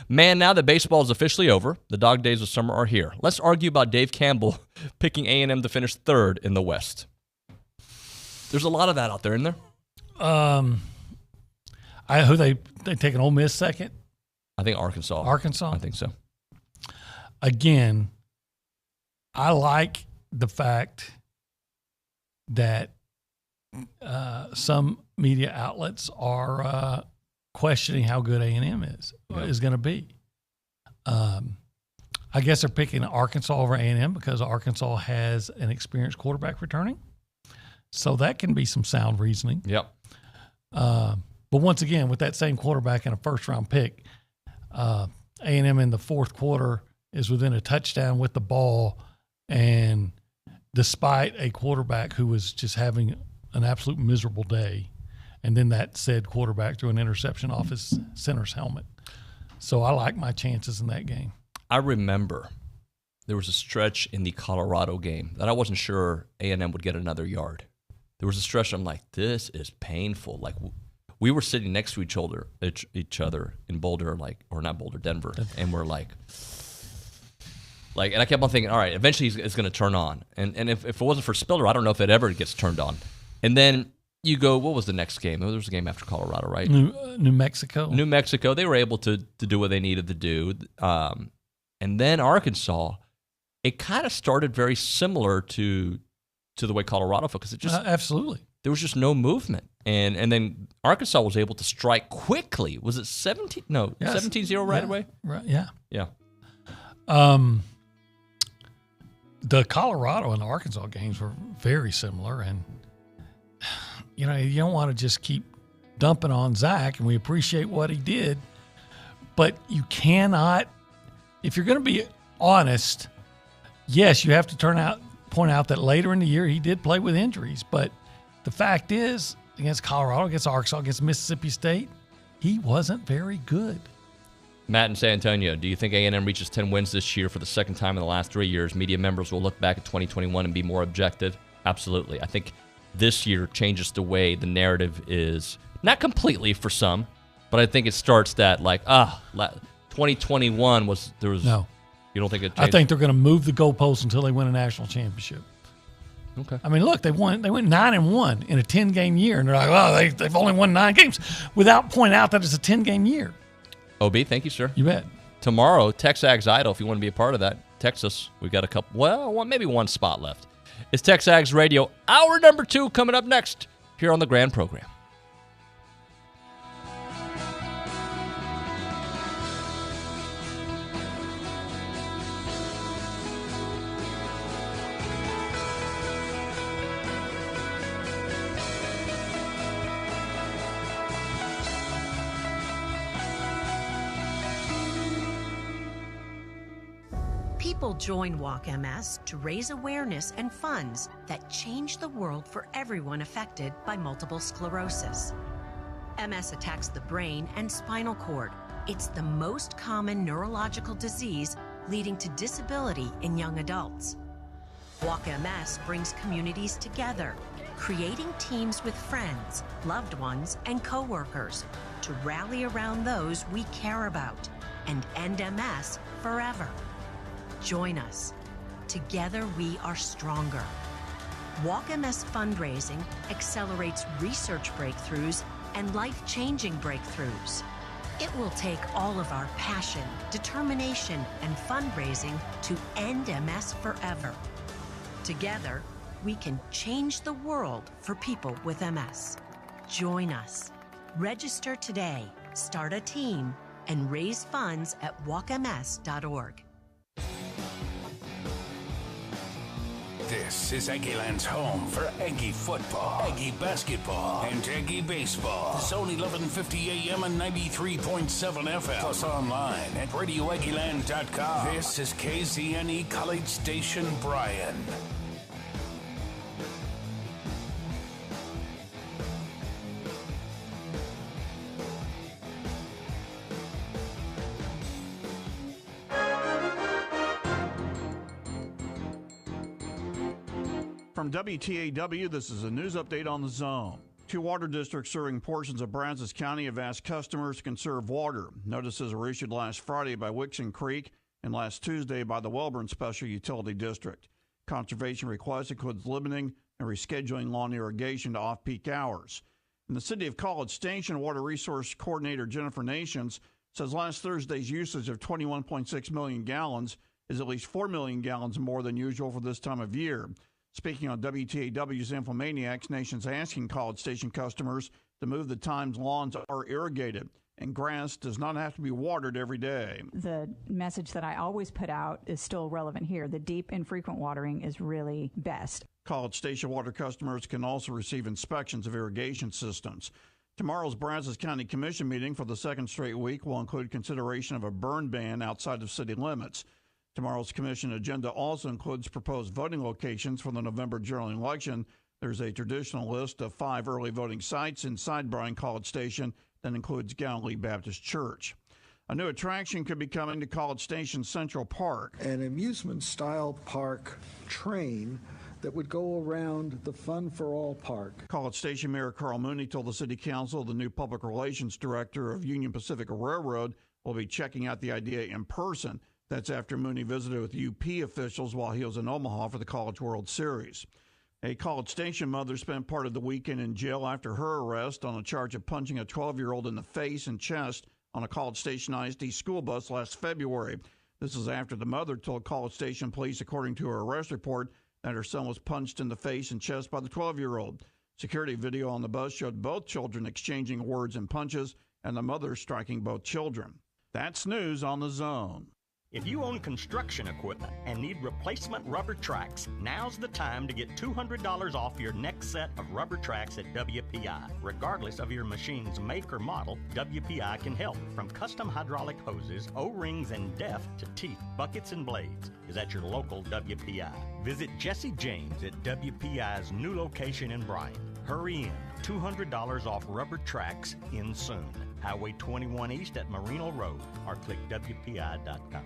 Man, now that baseball is officially over, the dog days of summer are here. Let's argue about Dave Campbell picking A&M to finish third in the West. There's a lot of that out there, isn't there? Who they taking Ole Miss second? I think Arkansas. Arkansas? I think so. Again, I like the fact that some media outlets are questioning how good A&M is going to be. I guess they're picking Arkansas over A&M because Arkansas has an experienced quarterback returning. So that can be some sound reasoning. Yep. But once again, with that same quarterback and a first-round pick, A&M in the fourth quarter is within a touchdown with the ball, and despite a quarterback who was just having an absolute miserable day, and then that said quarterback threw an interception off his center's helmet. So I like my chances in that game. I remember there was a stretch in the Colorado game that I wasn't sure A&M would get another yard. There was a stretch I'm like, this is painful. Like we were sitting next to each other in Boulder, Denver, and we're like, and I kept on thinking, all right, eventually it's going to turn on. And if it wasn't for Spiller, I don't know if it ever gets turned on. And then you go, what was the next game? There was a game after Colorado, right? New Mexico. New Mexico. They were able to do what they needed to do. And then Arkansas, it kind of started very similar to the way Colorado felt because it just absolutely there was just no movement. And then Arkansas was able to strike quickly. Was it 17? No, yes. 17-0 right away? Right, yeah. Yeah. The Colorado and the Arkansas games were very similar, and you don't want to just keep dumping on Zach, and we appreciate what he did, but you cannot, if you're going to be honest, yes, you have to point out that later in the year he did play with injuries, but the fact is, against Colorado, against Arkansas, against Mississippi State, he wasn't very good. Matt in San Antonio, do you think A&M reaches 10 wins this year for the second time in the last 3 years? Media members will look back at 2021 and be more objective? Absolutely. I think this year changes the way the narrative is, not completely for some, but I think it starts that 2021 was, there was, no. You don't think it changed? I think they're going to move the goalposts until they win a national championship. Okay. I mean, look, they went 9-1 in a 10-game year, and they're like, oh, they've only won 9 games, without pointing out that it's a 10-game year. OB, thank you, sir. You bet. Tomorrow, TexAgs Idol, if you want to be a part of that, text us. We've got maybe one spot left. It's TexAgs Radio, hour number 2 coming up next here on the Grand Program. People join Walk MS to raise awareness and funds that change the world for everyone affected by multiple sclerosis. MS attacks the brain and spinal cord. It's the most common neurological disease leading to disability in young adults. Walk MS brings communities together, creating teams with friends, loved ones, and coworkers to rally around those we care about and end MS forever. Join us. Together we are stronger. Walk MS fundraising accelerates research breakthroughs and life-changing breakthroughs. It will take all of our passion, determination, and fundraising to end MS forever. Together, we can change the world for people with MS. Join us. Register today, start a team, and raise funds at walkms.org. This is Aggieland's home for Aggie football, Aggie basketball, and Aggie baseball. Zone 1150 AM and 93.7 FM. Plus online at RadioAggieland.com. This is KZNE College Station Bryan. From WTAW, this is a news update on the zone. 2 water districts serving portions of Brazos County have asked customers to conserve water. Notices were issued last Friday by Wixon Creek and last Tuesday by the Welborn Special Utility District. Conservation requests includes limiting and rescheduling lawn irrigation to off-peak hours. In the city of College Station, Water Resource Coordinator Jennifer Nations says last Thursday's usage of 21.6 million gallons is at least 4 million gallons more than usual for this time of year. Speaking on WTAW's Infomaniacs, Nation's asking College Station customers to move the times lawns are irrigated and grass does not have to be watered every day. The message that I always put out is still relevant here. The deep and frequent watering is really best. College Station water customers can also receive inspections of irrigation systems. Tomorrow's Brazos County Commission meeting for the second straight week will include consideration of a burn ban outside of city limits. Tomorrow's commission agenda also includes proposed voting locations for the November general election. There's a traditional list of 5 early voting sites inside Bryan College Station that includes Galilee Baptist Church. A new attraction could be coming to College Station Central Park. An amusement-style park train that would go around the Fun for All Park. College Station Mayor Carl Mooney told the City Council the new public relations director of Union Pacific Railroad will be checking out the idea in person. That's after Mooney visited with UP officials while he was in Omaha for the College World Series. A College Station mother spent part of the weekend in jail after her arrest on a charge of punching a 12-year-old in the face and chest on a College Station ISD school bus last February. This is after the mother told College Station police, according to her arrest report, that her son was punched in the face and chest by the 12-year-old. Security video on the bus showed both children exchanging words and punches and the mother striking both children. That's news on the Zone. If you own construction equipment and need replacement rubber tracks, now's the time to get $200 off your next set of rubber tracks at WPI. Regardless of your machine's make or model, WPI can help. From custom hydraulic hoses, O-rings, and depth to teeth, buckets, and blades is at your local WPI. Visit Jesse James at WPI's new location in Bryan. Hurry in. $200 off rubber tracks in soon. Highway 21 East at Marino Road or click WPI.com.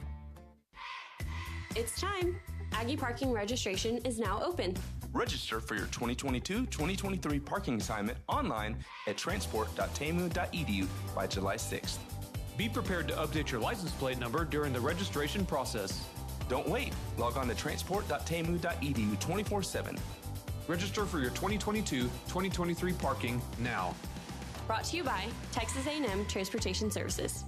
It's time. Aggie parking registration is now open. Register for your 2022-2023 parking assignment online at transport.tamu.edu by July 6th. Be prepared to update your license plate number during the registration process. Don't wait. Log on to transport.tamu.edu 24/7. Register for your 2022-2023 parking now. Brought to you by Texas A&M Transportation Services.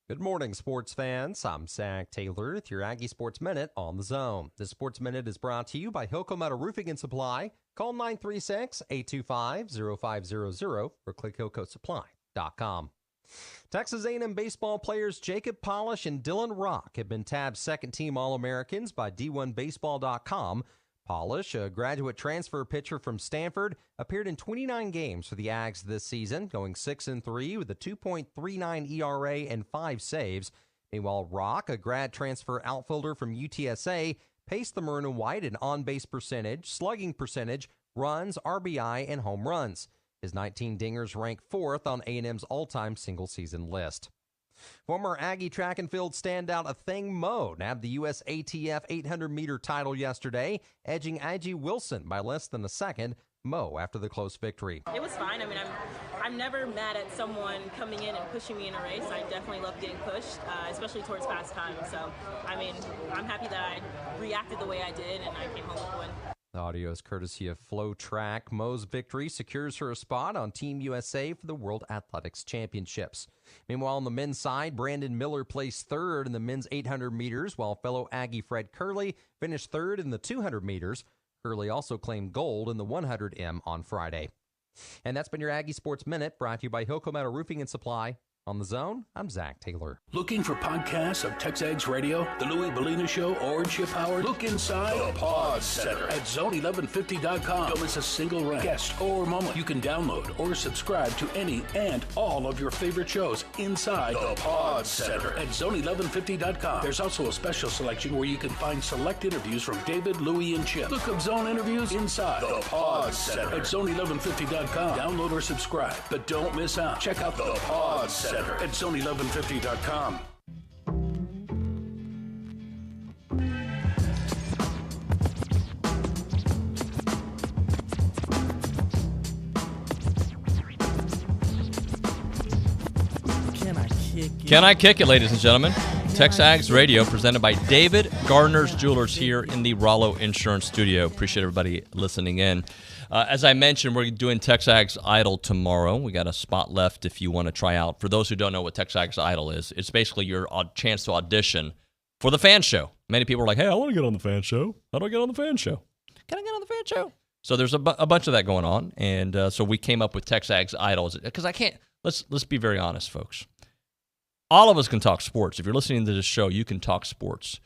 Good morning, sports fans. I'm Zach Taylor with your Aggie Sports Minute on the Zone. This Sports Minute is brought to you by Hilco Metal Roofing and Supply. Call 936-825-0500 or click HilcoSupply.com. Texas A&M baseball players Jacob Polish and Dylan Rock have been tabbed second-team All-Americans by D1Baseball.com. Polish, a graduate transfer pitcher from Stanford, appeared in 29 games for the Ags this season, going 6-3 with a 2.39 ERA and 5 saves. Meanwhile, Rock, a grad transfer outfielder from UTSA, paced the Maroon and White in on-base percentage, slugging percentage, runs, RBI, and home runs. His 19 dingers rank 4th on A&M's all-time single-season list. Former Aggie track and field standout Athing Mo nabbed the U.S. ATF 800-meter title yesterday, edging Aggie Wilson by less than a second. Mo after the close victory. It was fine. I mean, I'm never mad at someone coming in and pushing me in a race. I definitely love getting pushed, especially towards fast time. So, I mean, I'm happy that I reacted the way I did and I came home with a win. The audio is courtesy of Flow Track. Mo's victory secures her a spot on Team USA for the World Athletics Championships. Meanwhile, on the men's side, Brandon Miller placed third in the men's 800 meters, while fellow Aggie Fred Curley finished third in the 200 meters. Curley also claimed gold in the 100M on Friday. And that's been your Aggie Sports Minute, brought to you by Hilco Metal Roofing and Supply. On The Zone, I'm Zach Taylor. Looking for podcasts of TexAgs Radio, The Louis Bellina Show, or Chip Howard? Look inside the Pod Center at zone1150.com. Don't miss a single rant, guest, or moment. You can download or subscribe to any and all of your favorite shows inside the Pod Center at zone1150.com. There's also a special selection where you can find select interviews from David, Louis, and Chip. Look up Zone interviews inside the Pod Center at zone1150.com. Download or subscribe, but don't miss out. Check out the Pod Center at zone1150.com. Can I kick it, ladies and gentlemen? TexAgs Radio, presented by David Gardner's Jewelers here in the Rollo Insurance Studio. Appreciate everybody listening in. As I mentioned, we're doing TexAgs Idol tomorrow. We got a spot left if you want to try out. For those who don't know what TexAgs Idol is, it's basically your chance to audition for the fan show. Many people are like, hey, I want to get on the fan show. How do I get on the fan show? Can I get on the fan show? So there's a bunch of that going on. And so we came up with TexAgs Idol. Because I can't, let's be very honest, folks. All of us can talk sports. If you're listening to this show, you can talk sports.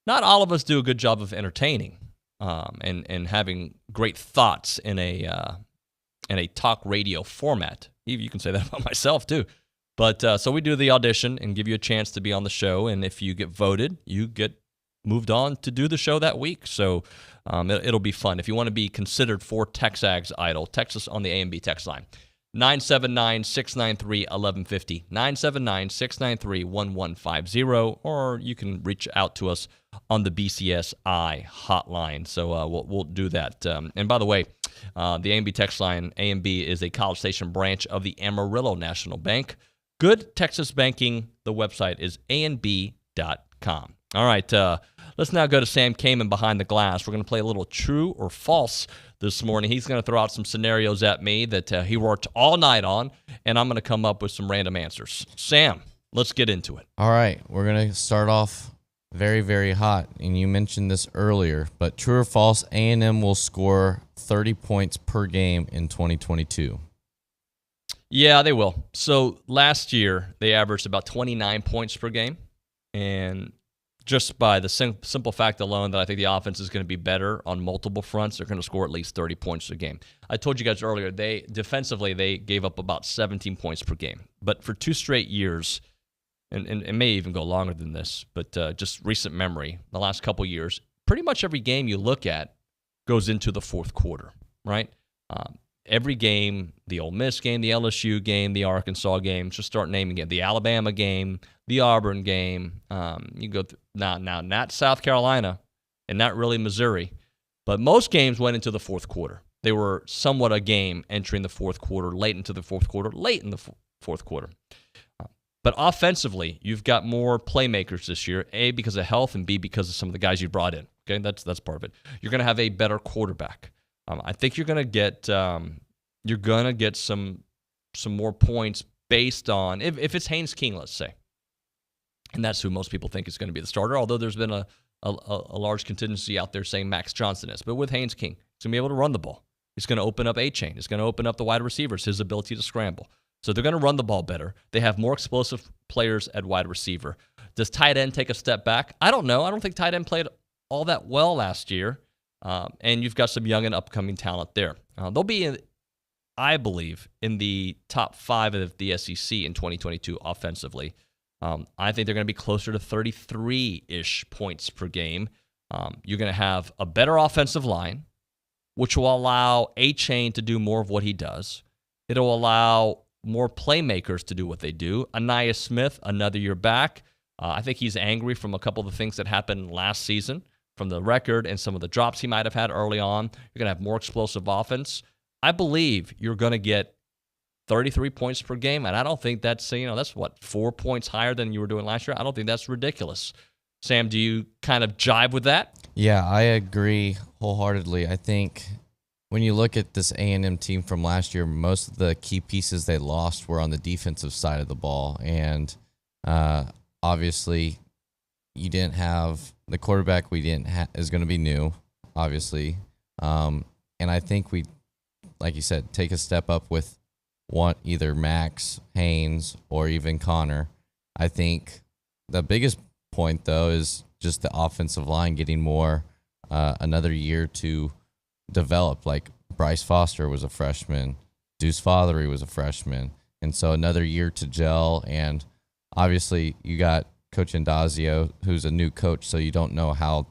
Not all of us do a good job of entertaining and having great thoughts in a talk radio format. You can say that about myself too. But so we do the audition and give you a chance to be on the show. And if you get voted, you get moved on to do the show that week. So it'll be fun. If you want to be considered for TexAgs Idol, text us on the A&B text line. 979-693-1150, 979-693-1150, or you can reach out to us on the BCSI hotline. So we'll do that. And by the way, the A&B text line, A&B is a College Station branch of the Amarillo National Bank. Good Texas banking. The website is anb.com. All right, let's now go to Sam Kamen behind the glass. We're going to play a little true or false this morning. He's going to throw out some scenarios at me that he worked all night on, and I'm going to come up with some random answers. Sam, let's get into it. All right, we're going to start off very, very hot, and you mentioned this earlier, but true or false, A&M will score 30 points per game in 2022. Yeah, they will. So last year, they averaged about 29 points per game, and just by the simple fact alone that I think the offense is going to be better on multiple fronts, they're going to score at least 30 points a game. I told you guys earlier, defensively, they gave up about 17 points per game. But for 2 straight years, and it may even go longer than this, but just recent memory, the last couple years, pretty much every game you look at goes into the fourth quarter, right? Every game, the Ole Miss game, the LSU game, the Arkansas game, just start naming it, the Alabama game, the Auburn game. You go through, now not South Carolina and not really Missouri, but most games went into the fourth quarter. They were somewhat a game entering the fourth quarter, late into the fourth quarter, late in the fourth quarter. But offensively, you've got more playmakers this year, A, because of health, and B, because of some of the guys you brought in. Okay, that's part of it. You're going to have a better quarterback. I think you're going to get some more points based on if it's Haynes King, let's say, and that's who most people think is going to be the starter. Although there's been a large contingency out there saying Max Johnson is, but with Haynes King, he's going to be able to run the ball. He's going to open up A-Chain. He's going to open up the wide receivers, his ability to scramble. So they're going to run the ball better. They have more explosive players at wide receiver. Does tight end take a step back? I don't know. I don't think tight end played all that well last year. And you've got some young and upcoming talent there. They'll be, I believe, in the top 5 of the SEC in 2022 offensively. I think they're going to be closer to 33-ish points per game. You're going to have a better offensive line, which will allow A-Chain to do more of what he does. It'll allow more playmakers to do what they do. Anaya Smith, another year back. I think he's angry from a couple of the things that happened last season, from the record and some of the drops he might have had early on. You're going to have more explosive offense. I believe you're going to get 33 points per game, and I don't think that's 4 points higher than you were doing last year. I don't think that's ridiculous. Sam, do you kind of jive with that? Yeah, I agree wholeheartedly. I think when you look at this A&M team from last year, most of the key pieces they lost were on the defensive side of the ball, and obviously you didn't have the quarterback is going to be new, obviously. And I think we, like you said, take a step up with want either Max, Haynes, or even Connor. I think the biggest point, though, is just the offensive line getting more another year to develop. Like Bryce Foster was a freshman, Deuce Fothery was a freshman, and so another year to gel. And obviously you got Coach Indazio, who's a new coach, so you don't know how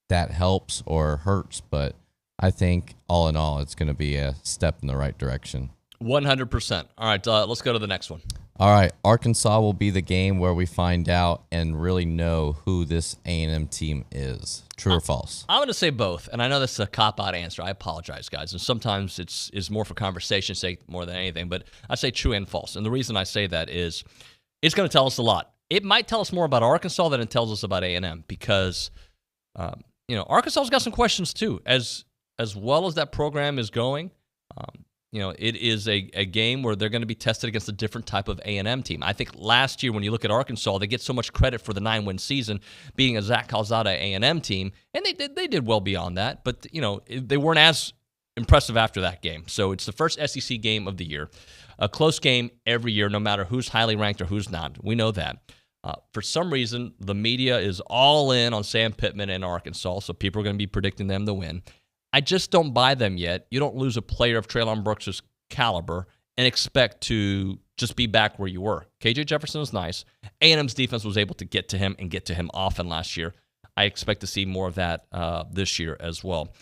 that helps or hurts, but I think all in all, it's going to be a step in the right direction. 100%. All right, let's go to the next one. All right, Arkansas will be the game where we find out and really know who this A&M team is. True or false? I'm going to say both, and I know that's a cop-out answer. I apologize, guys. And sometimes it's more for conversation's sake more than anything, but I say true and false. And the reason I say that is it's going to tell us a lot. It might tell us more about Arkansas than it tells us about A&M because, Arkansas's got some questions too. As well as that program is going, it is a game where they're going to be tested against a different type of A&M team. I think last year when you look at Arkansas, they get so much credit for the 9-win season being a Zach Calzada A&M team, and they did well beyond that, but they weren't as impressive after that game. So it's the first SEC game of the year. A close game every year, no matter who's highly ranked or who's not. We know that. For some reason, the media is all in on Sam Pittman and Arkansas, so people are going to be predicting them to win. I just don't buy them yet. You don't lose a player of Treylon Brooks' caliber and expect to just be back where you were. KJ Jefferson was nice. A&M's defense was able to get to him and get to him often last year. I expect to see more of that this year as well.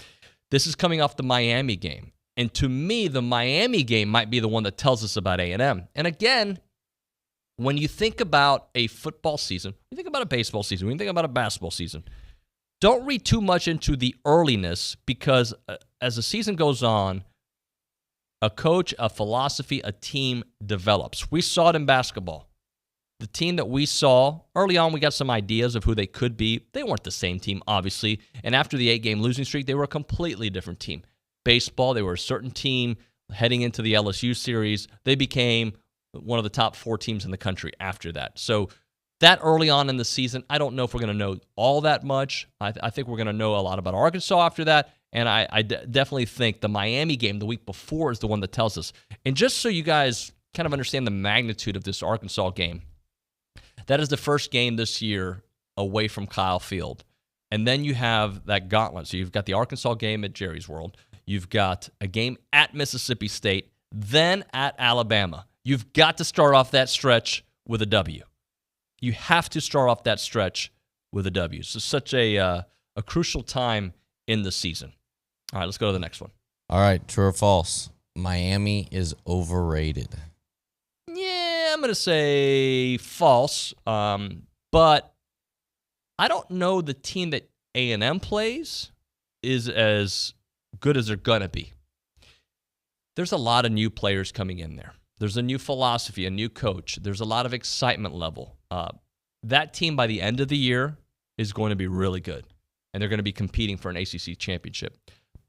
This is coming off the Miami game. And to me, the Miami game might be the one that tells us about A&M. And again, when you think about a football season, when you think about a baseball season, when you think about a basketball season, don't read too much into the earliness because as the season goes on, a coach, a philosophy, a team develops. We saw it in basketball. The team that we saw, early on, we got some ideas of who they could be. They weren't the same team, obviously. And after the 8-game losing streak, they were a completely different team. Baseball, they were a certain team heading into the LSU series. They became one of the top 4 teams in the country after that. So that early on in the season, I don't know if we're going to know all that much. I think we're going to know a lot about Arkansas after that. And I definitely think the Miami game the week before is the one that tells us. And just so you guys kind of understand the magnitude of this Arkansas game, that is the first game this year away from Kyle Field. And then you have that gauntlet. So you've got the Arkansas game at Jerry's World. You've got a game at Mississippi State, then at Alabama. You've got to start off that stretch with a W. You have to start off that stretch with a W. So such a crucial time in the season. All right, let's go to the next one. All right, true or false? Miami is overrated. Yeah, I'm going to say false. But I don't know the team that A&M plays is as good as they're going to be. There's a lot of new players coming in there. There's a new philosophy, a new coach. There's a lot of excitement level. That team by the end of the year is going to be really good, and they're going to be competing for an ACC championship.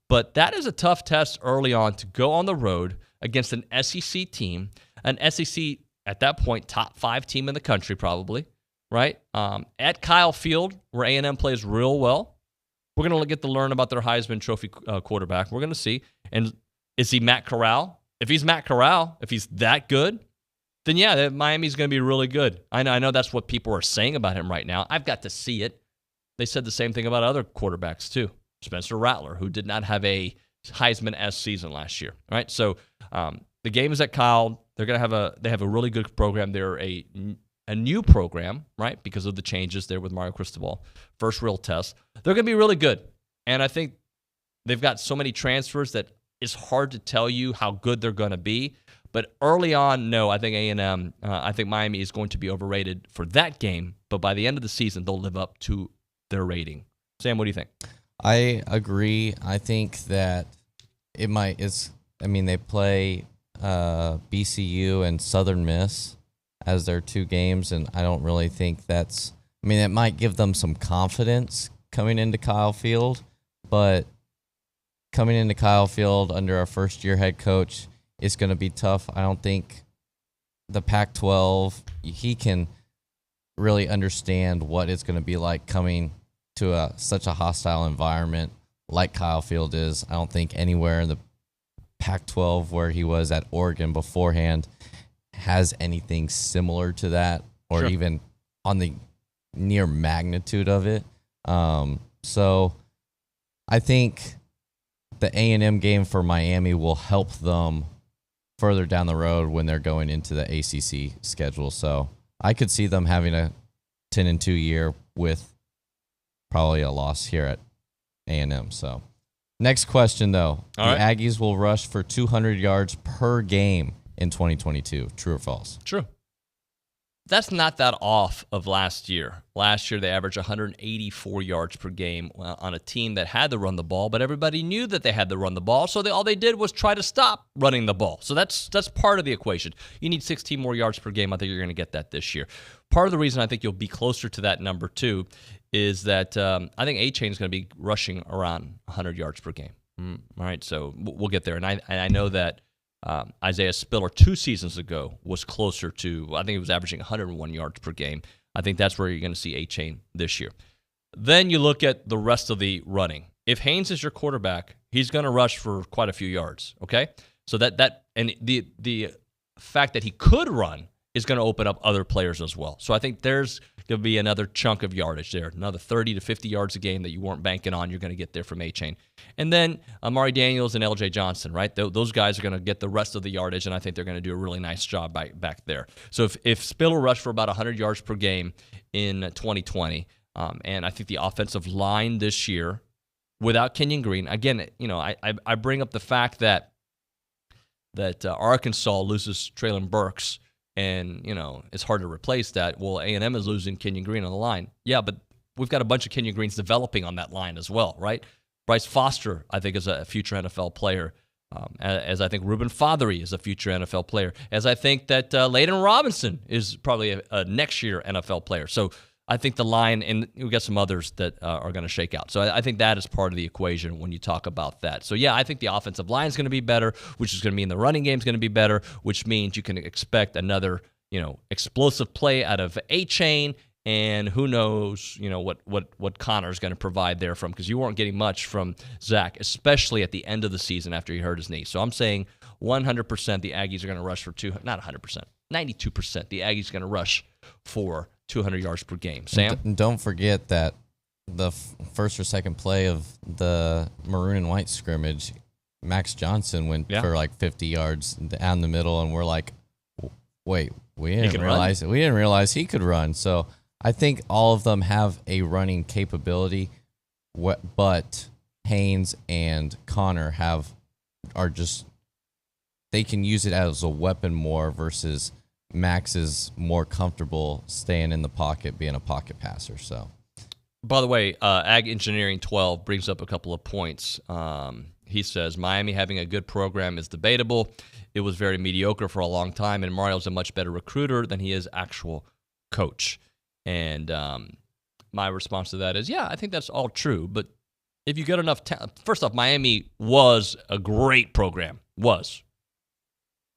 But that is a tough test early on to go on the road against an SEC team, an SEC, at that point, top 5 team in the country probably, right? At Kyle Field, where A&M plays real well. We're going to get to learn about their Heisman Trophy quarterback. We're going to see. And is he Matt Corral? If he's Matt Corral, if he's that good, then yeah, Miami's going to be really good. I know that's what people are saying about him right now. I've got to see it. They said the same thing about other quarterbacks too. Spencer Rattler, who did not have a Heisman-esque season last year. All right, so the game is at Kyle. They have a really good program. They're a new program, right, because of the changes there with Mario Cristobal. First real test. They're going to be really good, and I think they've got so many transfers that it's hard to tell you how good they're going to be. But early on, no, I think A&M, I think Miami is going to be overrated for that game. But by the end of the season, they'll live up to their rating. Sam, what do you think? I agree. I think that they play BCU and Southern Miss as their 2 games, and I don't really think it might give them some confidence coming into Kyle Field, but coming into Kyle Field under our first-year head coach, it's going to be tough. I don't think the Pac-12, he can really understand what it's going to be like coming to such a hostile environment like Kyle Field is. I don't think anywhere in the Pac-12 where he was at Oregon beforehand has anything similar to that, or even on the near magnitude of it. So I think the A&M game for Miami will help them further down the road when they're going into the ACC schedule. So I could see them having a 10-2 year with probably a loss here at A&M. So next question, though. The Aggies will rush for 200 yards per game in 2022. True or false? True. That's not that off of last year. Last year, they averaged 184 yards per game on a team that had to run the ball, but everybody knew that they had to run the ball, so all they did was try to stop running the ball. So that's part of the equation. You need 16 more yards per game. I think you're going to get that this year. Part of the reason I think you'll be closer to that number, too, is that I think A-Chain is going to be rushing around 100 yards per game. All right, so we'll get there. And I know that Isaiah Spiller 2 seasons ago was closer to, I think he was averaging 101 yards per game. I think that's where you're going to see A-Chain this year. Then you look at the rest of the running. If Haynes is your quarterback, he's going to rush for quite a few yards, okay? So and the fact that he could run is going to open up other players as well. So I think there's going to be another chunk of yardage there, another 30 to 50 yards a game that you weren't banking on. You're going to get there from A-Chain. And then Amari Daniels and LJ Johnson, right? Those guys are going to get the rest of the yardage, and I think they're going to do a really nice job back there. So if Spiller rushed for about 100 yards per game in 2020, and I think the offensive line this year, without Kenyon Green, again, I bring up the fact that Arkansas loses Traylon Burks, and, it's hard to replace that. Well, A&M is losing Kenyon Green on the line. Yeah, but we've got a bunch of Kenyon Greens developing on that line as well, right? Bryce Foster, I think, is a future NFL player, as I think Reuben Fothery is a future NFL player, as I think that Layden Robinson is probably a next year NFL player. So I think the line, and we've got some others that are going to shake out. So I think that is part of the equation when you talk about that. So, yeah, I think the offensive line is going to be better, which is going to mean the running game is going to be better, which means you can expect another, explosive play out of A-Chain, and who knows, what Connor's going to provide there from, because you weren't getting much from Zach, especially at the end of the season after he hurt his knee. So I'm saying 100% the Aggies are going to rush for 200, not 100%, 92% the Aggies are going to rush for 200 yards per game. Sam? And don't forget that the first or second play of the maroon and white scrimmage, Max Johnson went for like 50 yards down the middle, and we're like, wait, we didn't realize he could run. So I think all of them have a running capability, but Haynes and Connor they can use it as a weapon more versus Max is more comfortable staying in the pocket, being a pocket passer. So, by the way, Ag Engineering 12 brings up a couple of points. He says Miami having a good program is debatable. It was very mediocre for a long time, and Mario's a much better recruiter than he is actual coach. And my response to that is, yeah, I think that's all true. But if you get enough talent, first off, Miami was a great program. You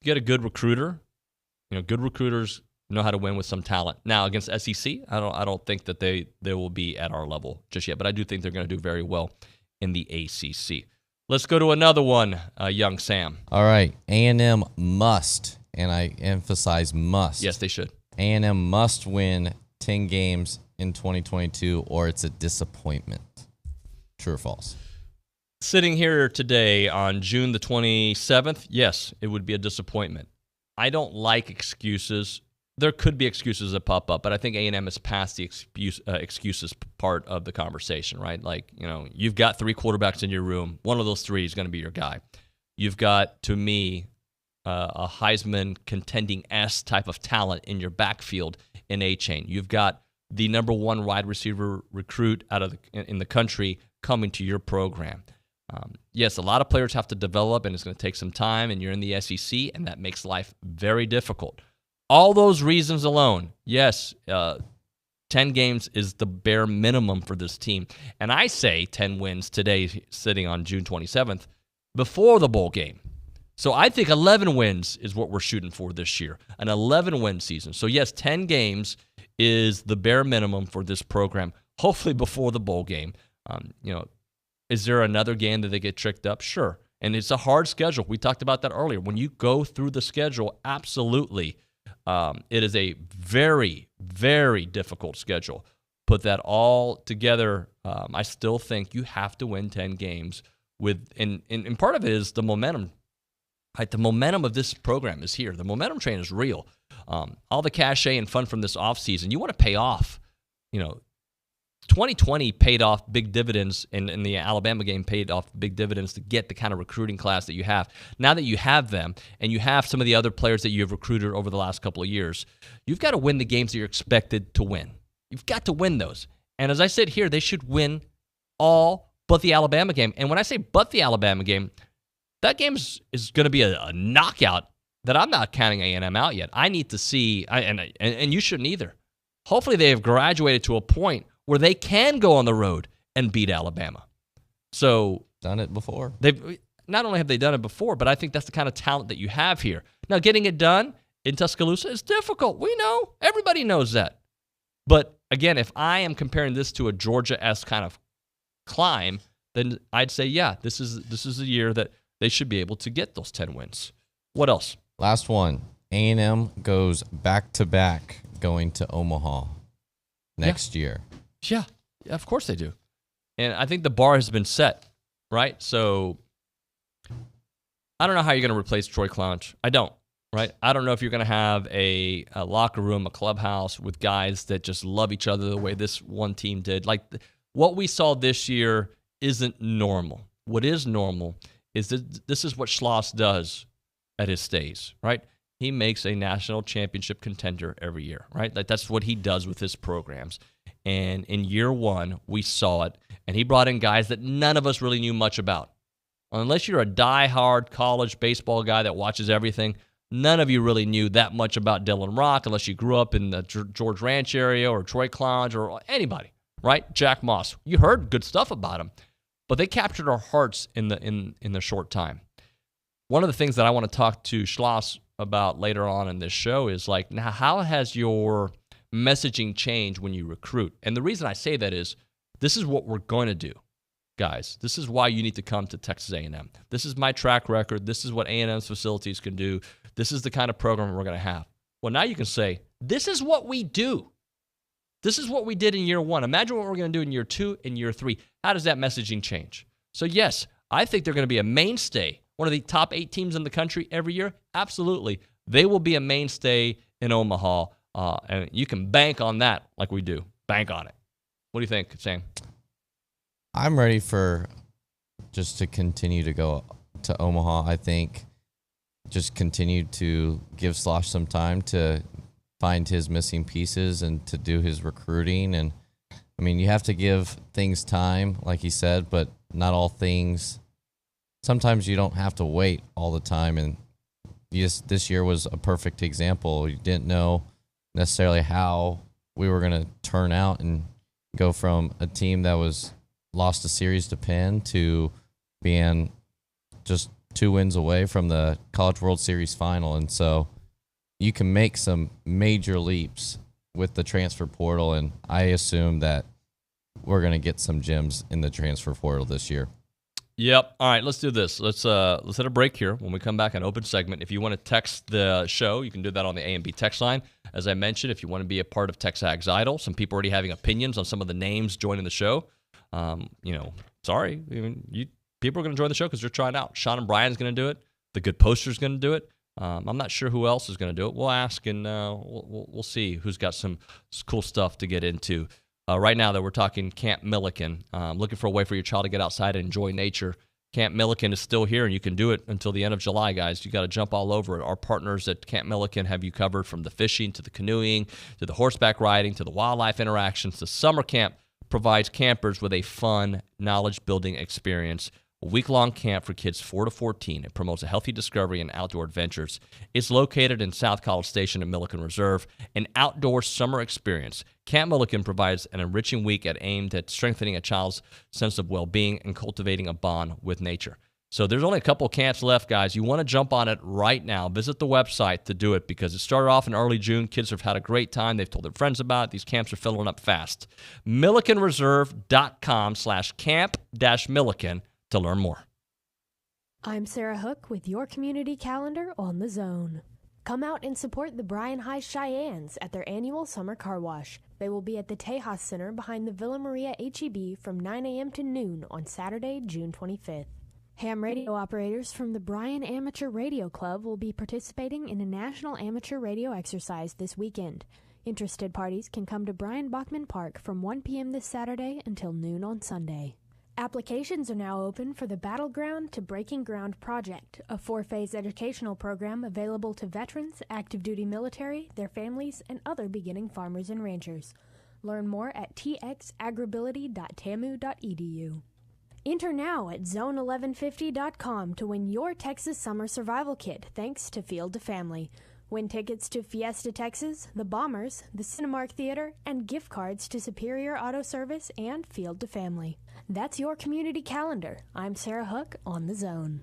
get a good recruiter. Good recruiters know how to win with some talent. Now, against SEC, I don't think that they will be at our level just yet, but I do think they're going to do very well in the ACC. Let's go to another one, young Sam. All right. A&M must, and I emphasize must. Yes, they should. A&M must win 10 games in 2022, or it's a disappointment. True or false? Sitting here today on June the 27th, yes, it would be a disappointment. I don't like excuses. There could be excuses that pop up, but I think A&M is past the excuses part of the conversation, right? Like, you've got 3 quarterbacks in your room. One of those 3 is going to be your guy. You've got, to me, a Heisman contending S type of talent in your backfield in A-Chain. You've got the number 1 wide receiver recruit in the country coming to your program. Yes, a lot of players have to develop, and it's going to take some time, and you're in the SEC, and that makes life very difficult. All those reasons alone, yes, 10 games is the bare minimum for this team. And I say 10 wins today, sitting on June 27th, before the bowl game. So I think 11 wins is what we're shooting for this year, an 11-win season. So, yes, 10 games is the bare minimum for this program, hopefully before the bowl game. Is there another game that they get tricked up? Sure. And it's a hard schedule. We talked about that earlier. When you go through the schedule, absolutely, it is a very, very difficult schedule. Put that all together, I still think you have to win 10 games. And part of it is the momentum. Right? The momentum of this program is here. The momentum train is real. All the cachet and fun from this offseason, you want to pay off. 2020 paid off big dividends, and in the Alabama game paid off big dividends to get the kind of recruiting class that you have. Now that you have them, and you have some of the other players that you have recruited over the last couple of years, you've got to win the games that you're expected to win. You've got to win those. And as I said here, they should win all but the Alabama game. And when I say but the Alabama game, that game is going to be a knockout that I'm not counting A&M out yet. I need to see, and you shouldn't either. Hopefully they have graduated to a point where they can go on the road and beat Alabama. So done it before. They've not only have they done it before, but I think that's the kind of talent that you have here. Now, getting it done in Tuscaloosa is difficult. We know. Everybody knows that. But again, if I am comparing this to a Georgia-esque kind of climb, then I'd say, yeah, this is a year that they should be able to get those 10 wins. What else? Last one. A&M goes back-to-back going to Omaha next year. Yeah, of course they do. And I think the bar has been set, right? So I don't know how you're going to replace Troy Clowch. I don't, right? I don't know if you're going to have a locker room, a clubhouse with guys that just love each other the way this one team did. Like what we saw this year isn't normal. What is normal is that this is what Schloss does at his stays, right? He makes a national championship contender every year, right? Like that's what he does with his programs. And in year one, we saw it. And he brought in guys that none of us really knew much about. Unless you're a diehard college baseball guy that watches everything, none of you really knew that much about Dylan Rock unless you grew up in the George Ranch area or Troy Clowch or anybody, right? Jack Moss. You heard good stuff about him. But they captured our hearts in the short time. One of the things that I want to talk to Schloss about later on in this show is like, now how has your messaging changed when you recruit? And the reason I say that is this is what we're going to do, guys. This is why you need to come to Texas A&M. This is my track record. This is what A&M's facilities can do. This is the kind of program we're going to have. Well, now you can say, this is what we do. This is what we did in year one. Imagine what we're going to do in year two and year three. How does that messaging change? So yes, I think they're going to be a mainstay, one of the top 8 teams in the country every year. Absolutely. They will be a mainstay in Omaha. And you can bank on that like we do. Bank on it. What do you think, Sam? I'm ready for just to continue to go to Omaha. I think just continue to give Slosh some time to find his missing pieces and to do his recruiting. And, I mean, you have to give things time, like he said, but not all things. Sometimes you don't have to wait all the time. And this year was a perfect example. You didn't know necessarily how we were going to turn out and go from a team that was lost a series to Penn to being just 2 wins away from the College World Series final. And so you can make some major leaps with the transfer portal, and I assume that we're going to get some gems in the transfer portal this year. Yep. All right, let's do this. Let's hit a break here. When we come back, an open segment. If you want to text the show, you can do that on the A&B text line. As I mentioned, if you want to be a part of TexAgs Idol, some people already having opinions on some of the names joining the show. Sorry. People are going to join the show because they're trying out. Sean and Brian's going to do it. The Good Poster's going to do it. I'm not sure who else is going to do it. We'll ask, and we'll see who's got some cool stuff to get into. Right now, though, we're talking Camp Milliken. Looking for a way for your child to get outside and enjoy nature. Camp Milliken is still here, and you can do it until the end of July, guys. You got to jump all over it. Our partners at Camp Milliken have you covered from the fishing to the canoeing to the horseback riding to the wildlife interactions. The summer camp provides campers with a fun, knowledge-building experience. A week-long camp for kids 4 to 14. It promotes a healthy discovery and outdoor adventures. It's located in South College Station at Milliken Reserve, an outdoor summer experience. Camp Milliken provides an enriching week aimed at strengthening a child's sense of well-being and cultivating a bond with nature. So there's only a couple camps left, guys. You want to jump on it right now. Visit the website to do it because it started off in early June. Kids have had a great time. They've told their friends about it. These camps are filling up fast. MillikenReserve.com/camp-Milliken to learn more. I'm Sarah Hook with your community calendar on the Zone. Come out and support the Bryan High Cheyennes at their annual summer car wash. They will be at the Tejas Center behind the Villa Maria HEB from 9 a.m. to noon on Saturday, June 25th. Ham radio operators from the Bryan Amateur Radio Club will be participating in a national amateur radio exercise this weekend. Interested parties can come to Brian Bachman Park from 1 p.m. this Saturday until noon on Sunday. Applications are now open for the Battleground to Breaking Ground project, a 4-phase educational program available to veterans, active duty military, their families, and other beginning farmers and ranchers. Learn more at txagribility.tamu.edu. Enter now at zone1150.com to win your Texas Summer Survival Kit thanks to Field to Family. Win tickets to Fiesta Texas, the Bombers, the Cinemark Theater, and gift cards to Superior Auto Service and Field to Family. That's your community calendar. I'm Sarah Hook on the Zone.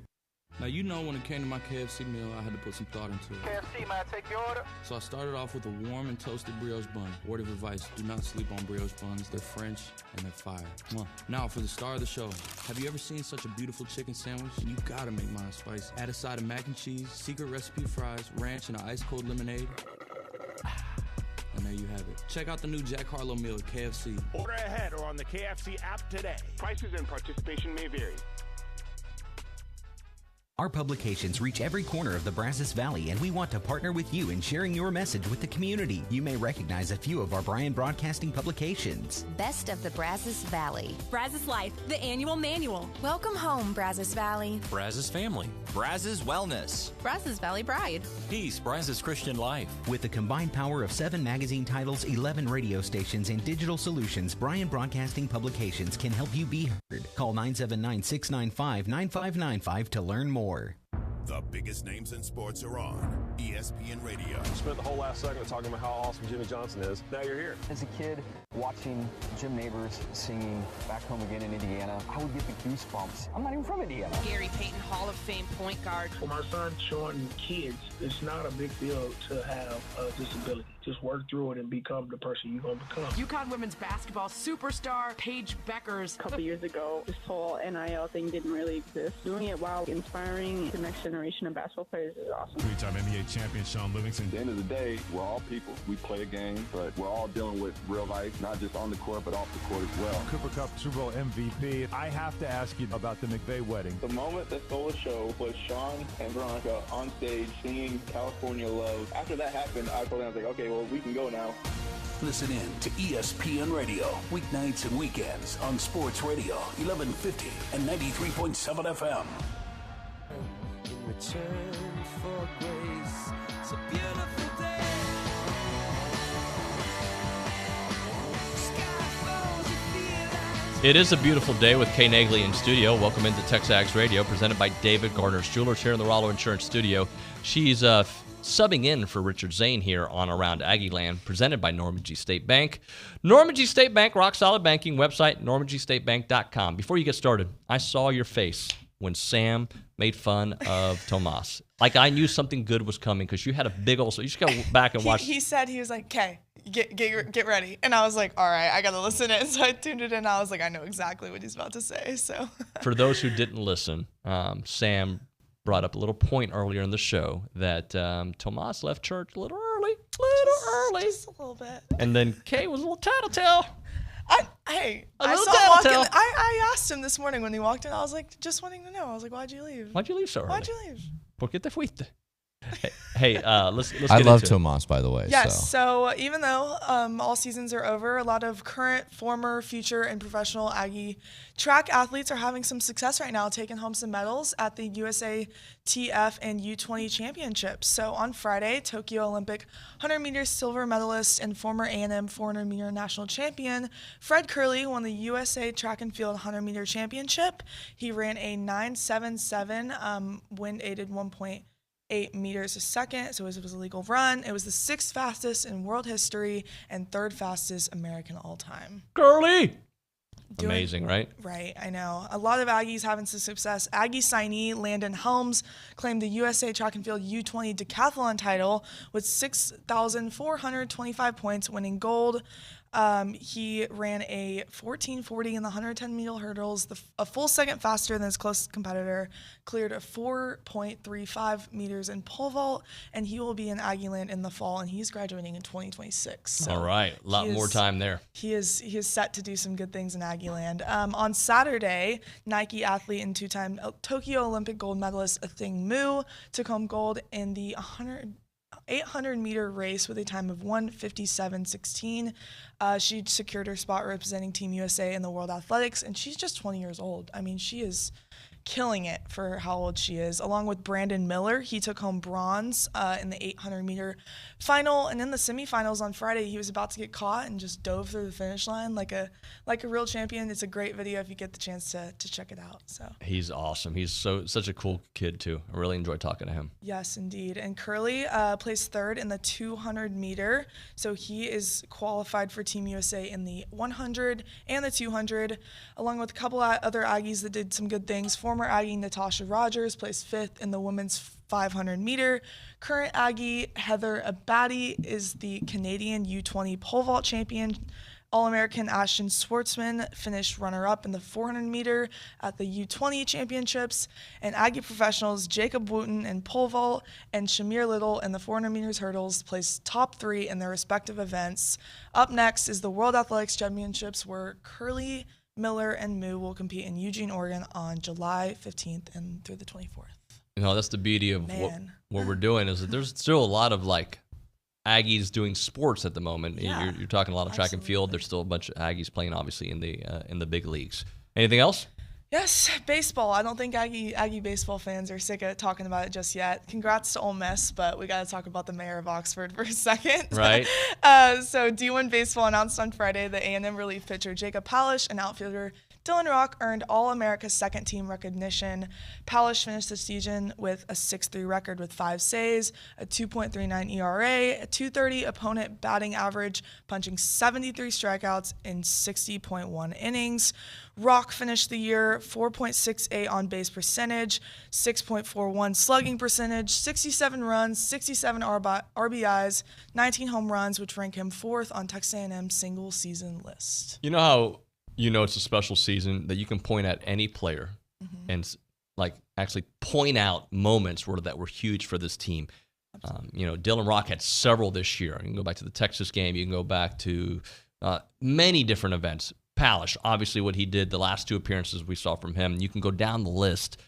Now, you know, when it came to my KFC meal, I had to put some thought into it. KFC, may I take your order? So I started off with a warm and toasted brioche bun. Word of advice, do not sleep on brioche buns. They're French and they're fire. Now, for the star of the show, have you ever seen such a beautiful chicken sandwich? You gotta make mine spicy. Add a side of mac and cheese, secret recipe fries, ranch, and an ice-cold lemonade. And there you have it. Check out the new Jack Harlow meal at KFC. Order ahead or on the KFC app today. Prices and participation may vary. Our publications reach every corner of the Brazos Valley, and we want to partner with you in sharing your message with the community. You may recognize a few of our Bryan Broadcasting publications. Best of the Brazos Valley. Brazos Life, the annual manual. Welcome home, Brazos Valley. Brazos Family. Brazos Wellness. Brazos Valley Bride. Peace, Brazos Christian Life. With the combined power of 7 magazine titles, 11 radio stations, and digital solutions, Bryan Broadcasting Publications can help you be heard. Call 979-695-9595 to learn more. The biggest names in sports are on ESPN Radio. You spent the whole last segment talking about how awesome Jimmy Johnson is. Now you're here. As a kid, watching Jim Neighbors singing Back Home Again in Indiana, I would get the goosebumps. I'm not even from Indiana. Gary Payton, Hall of Fame point guard. For my son showing kids, it's not a big deal to have a disability. Just work through it and become the person you're going to become. UConn women's basketball superstar Paige Beckers. A couple years ago, this whole NIL thing didn't really exist. Doing it while inspiring the next generation of basketball players is awesome. Three-time NBA champion Sean Livingston. At the end of the day, we're all people. We play a game, but we're all dealing with real life, not just on the court, but off the court as well. Cooper Cup Super Bowl MVP. I have to ask you about the McVay wedding. The moment that stole the show was Sean and Veronica on stage singing California Love. After that happened, I told them, I was like, okay, well, we can go now. Listen in to ESPN Radio, weeknights and weekends on Sports Radio, 1150 and 93.7 FM. In return for grace, it's a beautiful day. It is a beautiful day with Kay Nagley in studio. Welcome into TexAgs Radio, presented by David Gardner's Jewelers here in the Rollo Insurance Studio. She's subbing in for Richard Zane here on Around Aggie Land, presented by Normandy State Bank. Normandy State Bank, rock solid banking website, normandystatebank.com. Before you get started, I saw your face when Sam made fun of Tomas. Like I knew something good was coming because you had a big old. So you just go back and watch. He said, he was like, "Okay, get ready," and I was like, "All right, I gotta listen in." So I tuned it in. I was like, I know exactly what he's about to say. So for those who didn't listen, Sam brought up a little point earlier in the show that Tomas left church a little early. Just a little bit. And then Kay was a little tattletale. I saw him walk in. I asked him this morning when he walked in. I was like, just wanting to know. I was like, why'd you leave? Why'd you leave so early? Why'd you leave? ¿Por qué te fuiste? Hey, let's I get love into Tomas, by the way. Yes, so even though all seasons are over, a lot of current, former, future, and professional Aggie track athletes are having some success right now, taking home some medals at the USA TF and U20 championships. So on Friday, Tokyo Olympic 100-meter silver medalist and former A&M 400-meter national champion Fred Curley won the USA Track and Field 100-meter championship. He ran a 9.77, wind-aided 1.8 meters a second, so it was a legal run. It was the 6th fastest in world history and 3rd fastest American all-time. Curly! Amazing, right? Right, I know. A lot of Aggies having some success. Aggie signee Landon Helms claimed the USA Track and Field U20 decathlon title with 6,425 points, winning gold. He ran a 14:40 in the 110-meter hurdles, a full second faster than his closest competitor, cleared a 4.35 meters in pole vault, and he will be in Aggie Land in the fall, and he's graduating in 2026. So all right, a lot more time there. He is set to do some good things in Aggie Land. On Saturday, Nike athlete and two-time Tokyo Olympic gold medalist Athing Mu took home gold in the 800-meter race with a time of 1:57.16. She secured her spot representing Team USA in the World Athletics, and she's just 20 years old. I mean, she is killing it for how old she is. Along with Brandon Miller, he took home bronze in the 800-meter final, and in the semifinals on Friday, he was about to get caught and just dove through the finish line like a real champion. It's a great video if you get the chance to check it out. So he's awesome. He's such a cool kid too. I really enjoy talking to him. Yes, indeed. And Curley placed third in the 200-meter, so he is qualified for Team USA in the 100 and the 200, along with a couple other Aggies that did some good things. Former Aggie Natasha Rogers placed fifth in the women's 500-meter. Current Aggie Heather Abadi is the Canadian U20 pole vault champion. All-American Ashton Schwartzman finished runner-up in the 400-meter at the U20 championships. And Aggie professionals Jacob Wooten in pole vault and Shamir Little in the 400 meters hurdles placed top 3 in their respective events. Up next is the World Athletics Championships, where Curley, Miller, and Mu will compete in Eugene, Oregon on July 15th and through the 24th. You know, that's the beauty of what we're doing, is that there's still a lot of Aggies doing sports at the moment. Yeah, you're talking a lot of track and field. There's still a bunch of Aggies playing, obviously, in the big leagues. Anything else? Yes, baseball. I don't think Aggie baseball fans are sick of talking about it just yet. Congrats to Ole Miss, but we got to talk about the mayor of Oxford for a second. Right. So D1 baseball announced on Friday that A&M relief pitcher Jacob Palish and outfielder Dylan Rock earned All-America second-team recognition. Palish finished the season with a 6.3 record with 5 saves, a 2.39 ERA, a 230 opponent batting average, punching 73 strikeouts in 60.1 innings. Rock finished the year 4.68 on-base percentage, 6.41 slugging percentage, 67 runs, 67 RBIs, 19 home runs, which rank him 4th on Texas A&M's single-season list. You know how it's a special season that you can point at any player and actually point out moments that were huge for this team. Dylan Rock had several this year. You can go back to the Texas game. You can go back to many different events. Palish, obviously what he did the last 2 appearances we saw from him. You can go down the list.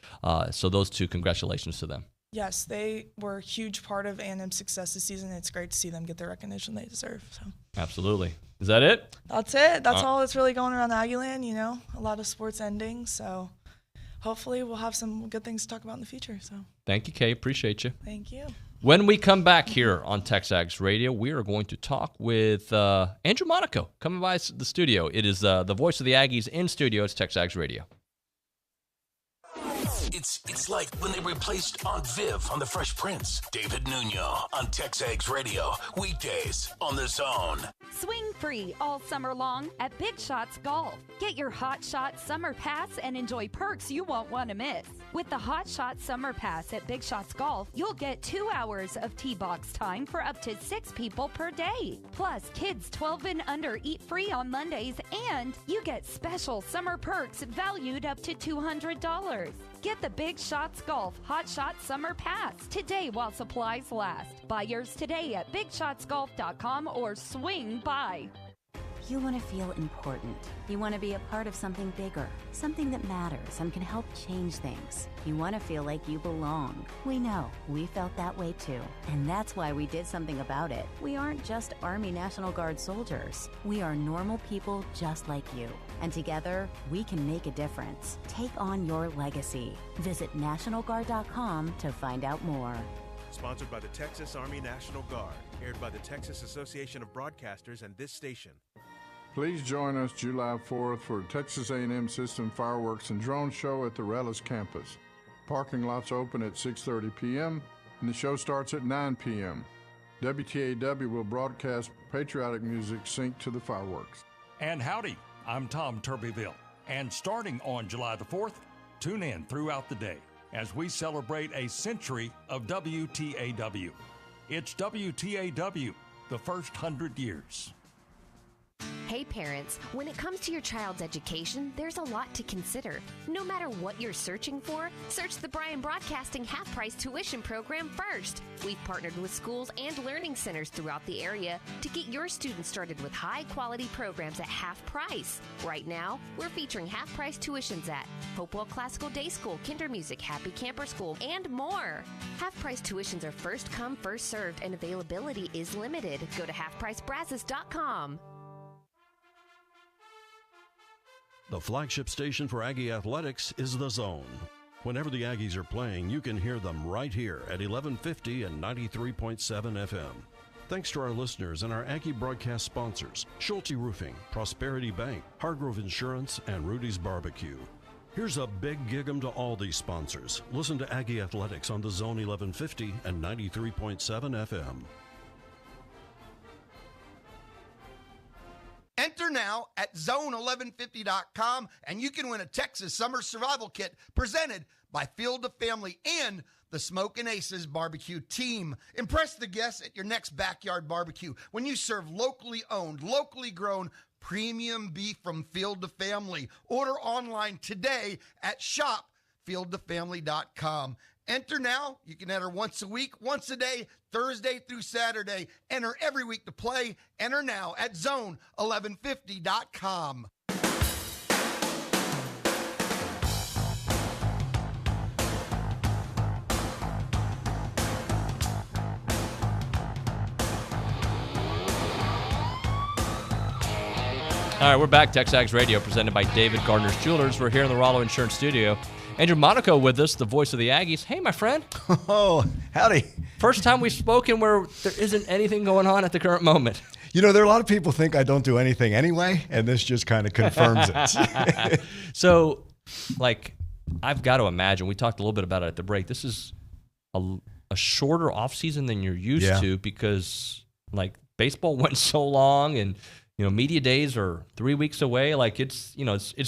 So those 2, congratulations to them. Yes, they were a huge part of A&M's success this season. It's great to see them get the recognition they deserve. So. Absolutely. Is that it? That's it. That's all that's really going around Aggie Land. A lot of sports ending. So hopefully we'll have some good things to talk about in the future. So thank you, Kay. Appreciate you. Thank you. When we come back here on TexAgs Radio, we are going to talk with Andrew Monaco coming by the studio. It is the voice of the Aggies in studio. It's TexAgs Radio. It's like when they replaced Aunt Viv on The Fresh Prince. David Nuno on TexAgs Radio, weekdays on The Zone. Swing free all summer long at Big Shots Golf. Get your Hot Shot Summer Pass and enjoy perks you won't want to miss. With the Hot Shot Summer Pass at Big Shots Golf, you'll get 2 hours of tee box time for up to 6 people per day. Plus, kids 12 and under eat free on Mondays, and you get special summer perks valued up to $200. Get the Big Shots Golf Hot Shot Summer Pass today while supplies last. Buy yours today at BigShotsGolf.com or swing by. You want to feel important. You want to be a part of something bigger, something that matters and can help change things. You want to feel like you belong. We know. We felt that way too. And that's why we did something about it. We aren't just Army National Guard soldiers. We are normal people just like you. And together, we can make a difference. Take on your legacy. Visit NationalGuard.com to find out more. Sponsored by the Texas Army National Guard. Aired by the Texas Association of Broadcasters and this station. Please join us July 4th for Texas A&M System Fireworks and Drone Show at the Rellis campus. Parking lots open at 6:30 p.m. and the show starts at 9 p.m. WTAW will broadcast patriotic music synced to the fireworks. And howdy, I'm Tom Turbyville. And starting on July the 4th, tune in throughout the day as we celebrate a century of WTAW. It's WTAW, the first 100 years. Hey parents, when it comes to your child's education, there's a lot to consider. No matter what you're searching for, search the Bryan Broadcasting half-price tuition program first. We've partnered with schools and learning centers throughout the area to get your students started with high-quality programs at half price. Right now, we're featuring half-price tuitions at Hopewell Classical Day School, Kinder Music, Happy Camper School, and more. Half-price tuitions are first come, first served, and availability is limited. Go to halfpricebrazos.com. The flagship station for Aggie Athletics is The Zone. Whenever the Aggies are playing, you can hear them right here at 1150 and 93.7 FM. Thanks to our listeners and our Aggie broadcast sponsors, Schulte Roofing, Prosperity Bank, Hargrove Insurance, and Rudy's Barbecue. Here's a big gig-em to all these sponsors. Listen to Aggie Athletics on The Zone 1150 and 93.7 FM. Enter now at zone1150.com and you can win a Texas Summer Survival Kit presented by Field to Family and the Smokin' Aces Barbecue Team. Impress the guests at your next backyard barbecue when you serve locally owned, locally grown premium beef from Field to Family. Order online today at shopfieldtofamily.com. Enter now. You can enter once a week, once a day, Thursday through Saturday. Enter every week to play. Enter now at zone1150.com. All right, we're back. TexAgs Radio, presented by David Gardner's Jewelers. We're here in the Rollo Insurance Studio. Andrew Monaco with us, the voice of the Aggies. Hey, my friend. Oh, howdy. First time we've spoken where there isn't anything going on at the current moment. You know, there are a lot of people think I don't do anything anyway, and this just kind of confirms it. So, like, I've got to imagine, we talked a little bit about it at the break, this is a shorter offseason than you're used to because, like, baseball went so long and media days are 3 weeks away. Like it's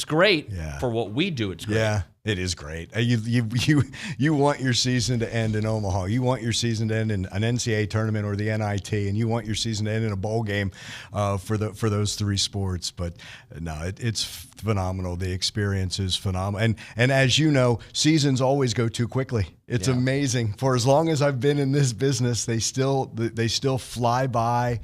great for what we do. It's great. Yeah, it is great. You want your season to end in Omaha. You want your season to end in an NCAA tournament or the NIT, and you want your season to end in a bowl game for those three sports. But no, it's phenomenal. The experience is phenomenal. And as you know, seasons always go too quickly. It's amazing. For as long as I've been in this business, they still fly by.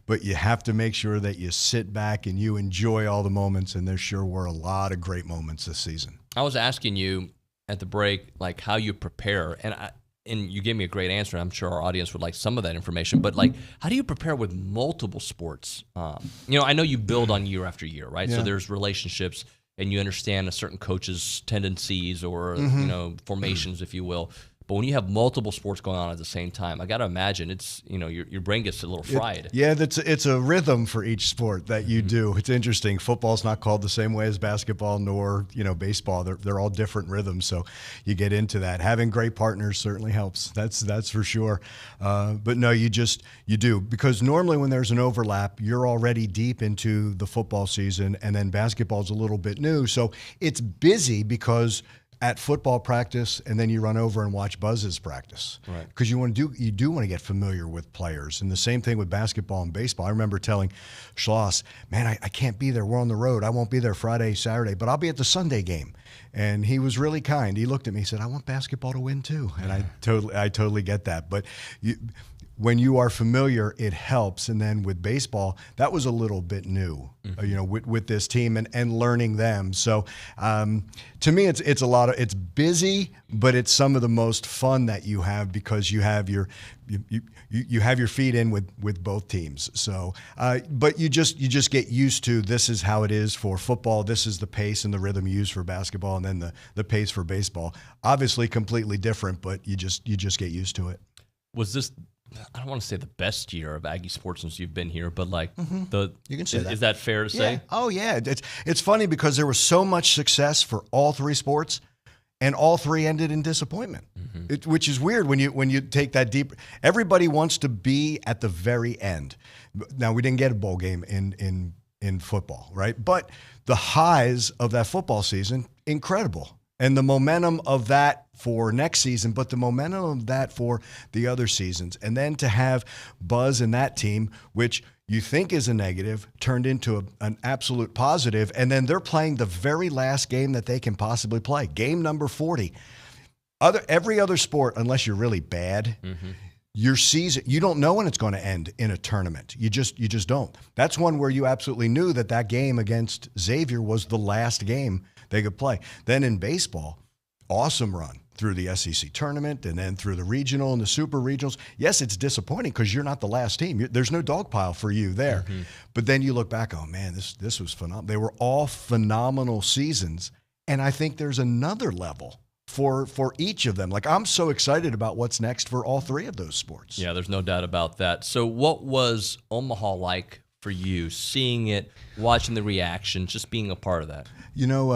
But you have to make sure that you sit back and you enjoy all the moments, and there sure were a lot of great moments this season. I was asking you at the break, like, how you prepare, and you gave me a great answer. I'm sure our audience would like some of that information, but, like, how do you prepare with multiple sports? I know you build on year after year, right? Yeah. So there's relationships, and you understand a certain coach's tendencies or, formations, if you will. But when you have multiple sports going on at the same time, I got to imagine it's, your brain gets a little fried. It's a rhythm for each sport that you do. It's interesting. Football's not called the same way as basketball nor, baseball. They're all different rhythms. So you get into that. Having great partners certainly helps. That's for sure. But no, you do. Because normally when there's an overlap, you're already deep into the football season, and then basketball's a little bit new. So it's busy because at football practice, and then you run over and watch Buzz's practice. Right. Because you do want to get familiar with players. And the same thing with basketball and baseball. I remember telling Schloss, man, I can't be there. We're on the road. I won't be there Friday, Saturday, but I'll be at the Sunday game. And he was really kind. He looked at me and said, I want basketball to win too. And I totally get that. But when you are familiar, it helps. And then with baseball, that was a little bit new, with this team and learning them. So to me, it's busy, but it's some of the most fun that you have because you have your feet in with both teams. So, but you just get used to, this is how it is for football. This is the pace and the rhythm you use for basketball, and then the pace for baseball. Obviously, completely different, but you just get used to it. Was this, I don't want to say the best year of Aggie sports since you've been here, but like you can say is that fair to say? Oh yeah, it's funny because there was so much success for all three sports, and all three ended in disappointment, which is weird when you take that deep. Everybody wants to be at the very end. Now we didn't get a bowl game in football, right? But the highs of that football season, incredible. And the momentum of that for next season, but the momentum of that for the other seasons. And then to have buzz in that team, which you think is a negative, turned into an absolute positive, and then they're playing the very last game that they can possibly play, game number 40. Every other sport, unless you're really bad, your season, you don't know when it's going to end in a tournament. You just don't. That's one where you absolutely knew that game against Xavier was the last game they could play. Then in baseball, awesome run through the SEC tournament and then through the regional and the super regionals. Yes, it's disappointing because you're not the last team. There's no dog pile for you there. But then you look back, oh man, this was phenomenal. They were all phenomenal seasons. And I think there's another level for each of them. Like, I'm so excited about what's next for all three of those sports. Yeah, there's no doubt about that. So what was Omaha like for you, seeing it, watching the reaction, just being a part of that? You know,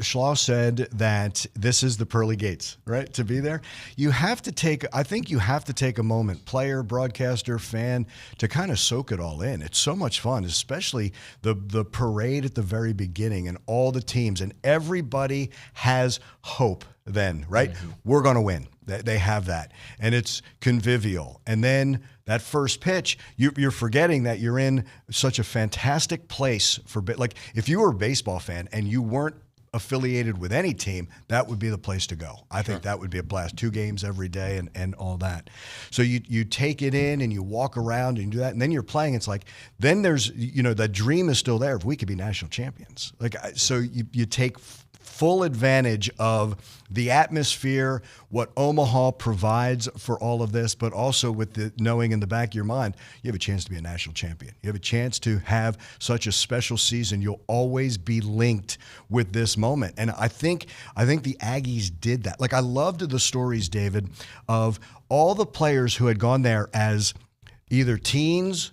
Schloss said that this is the pearly gates, right? To be there, I think you have to take a moment, player, broadcaster, fan, to kind of soak it all in. It's so much fun, especially the parade at the very beginning and all the teams, and everybody has hope then, right? We're going to win. They have that. And it's convivial. And then that first pitch, you're forgetting that you're in such a fantastic place for, like, if you were a baseball fan and you weren't affiliated with any team, that would be the place to go. I think that would be a blast. 2 games every day and all that. So you take it in and you walk around and you do that, and then you're playing. It's like, then there's, the dream is still there. If we could be national champions. Like, so you take full advantage of the atmosphere, what Omaha provides for all of this, but also with the knowing in the back of your mind, you have a chance to be a national champion. You have a chance to have such a special season. You'll always be linked with this moment. And I think the Aggies did that. Like, I loved the stories, David, of all the players who had gone there as either teens,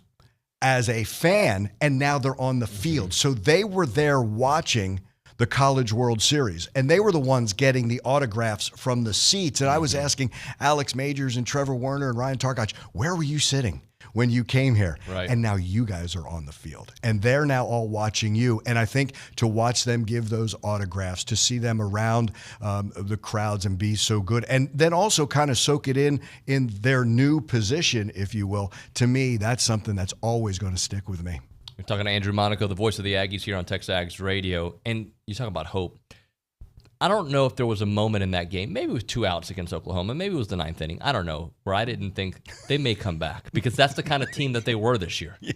as a fan, and now they're on the field. So they were there watching the College World Series, and they were the ones getting the autographs from the seats. And I was asking Alex Majors and Trevor Werner and Ryan Tarkoch, where were you sitting when you came here? Right. And now you guys are on the field, and they're now all watching you. And I think to watch them give those autographs, to see them around the crowds and be so good, and then also kind of soak it in their new position, if you will, to me, that's something that's always going to stick with me. We're talking to Andrew Monaco, the voice of the Aggies here on TexAgs Radio, and you talk about hope. I don't know if there was a moment in that game, maybe it was 2 outs against Oklahoma, maybe it was the 9th inning, I don't know, where I didn't think they may come back, because that's the kind of team that they were this year. Yeah,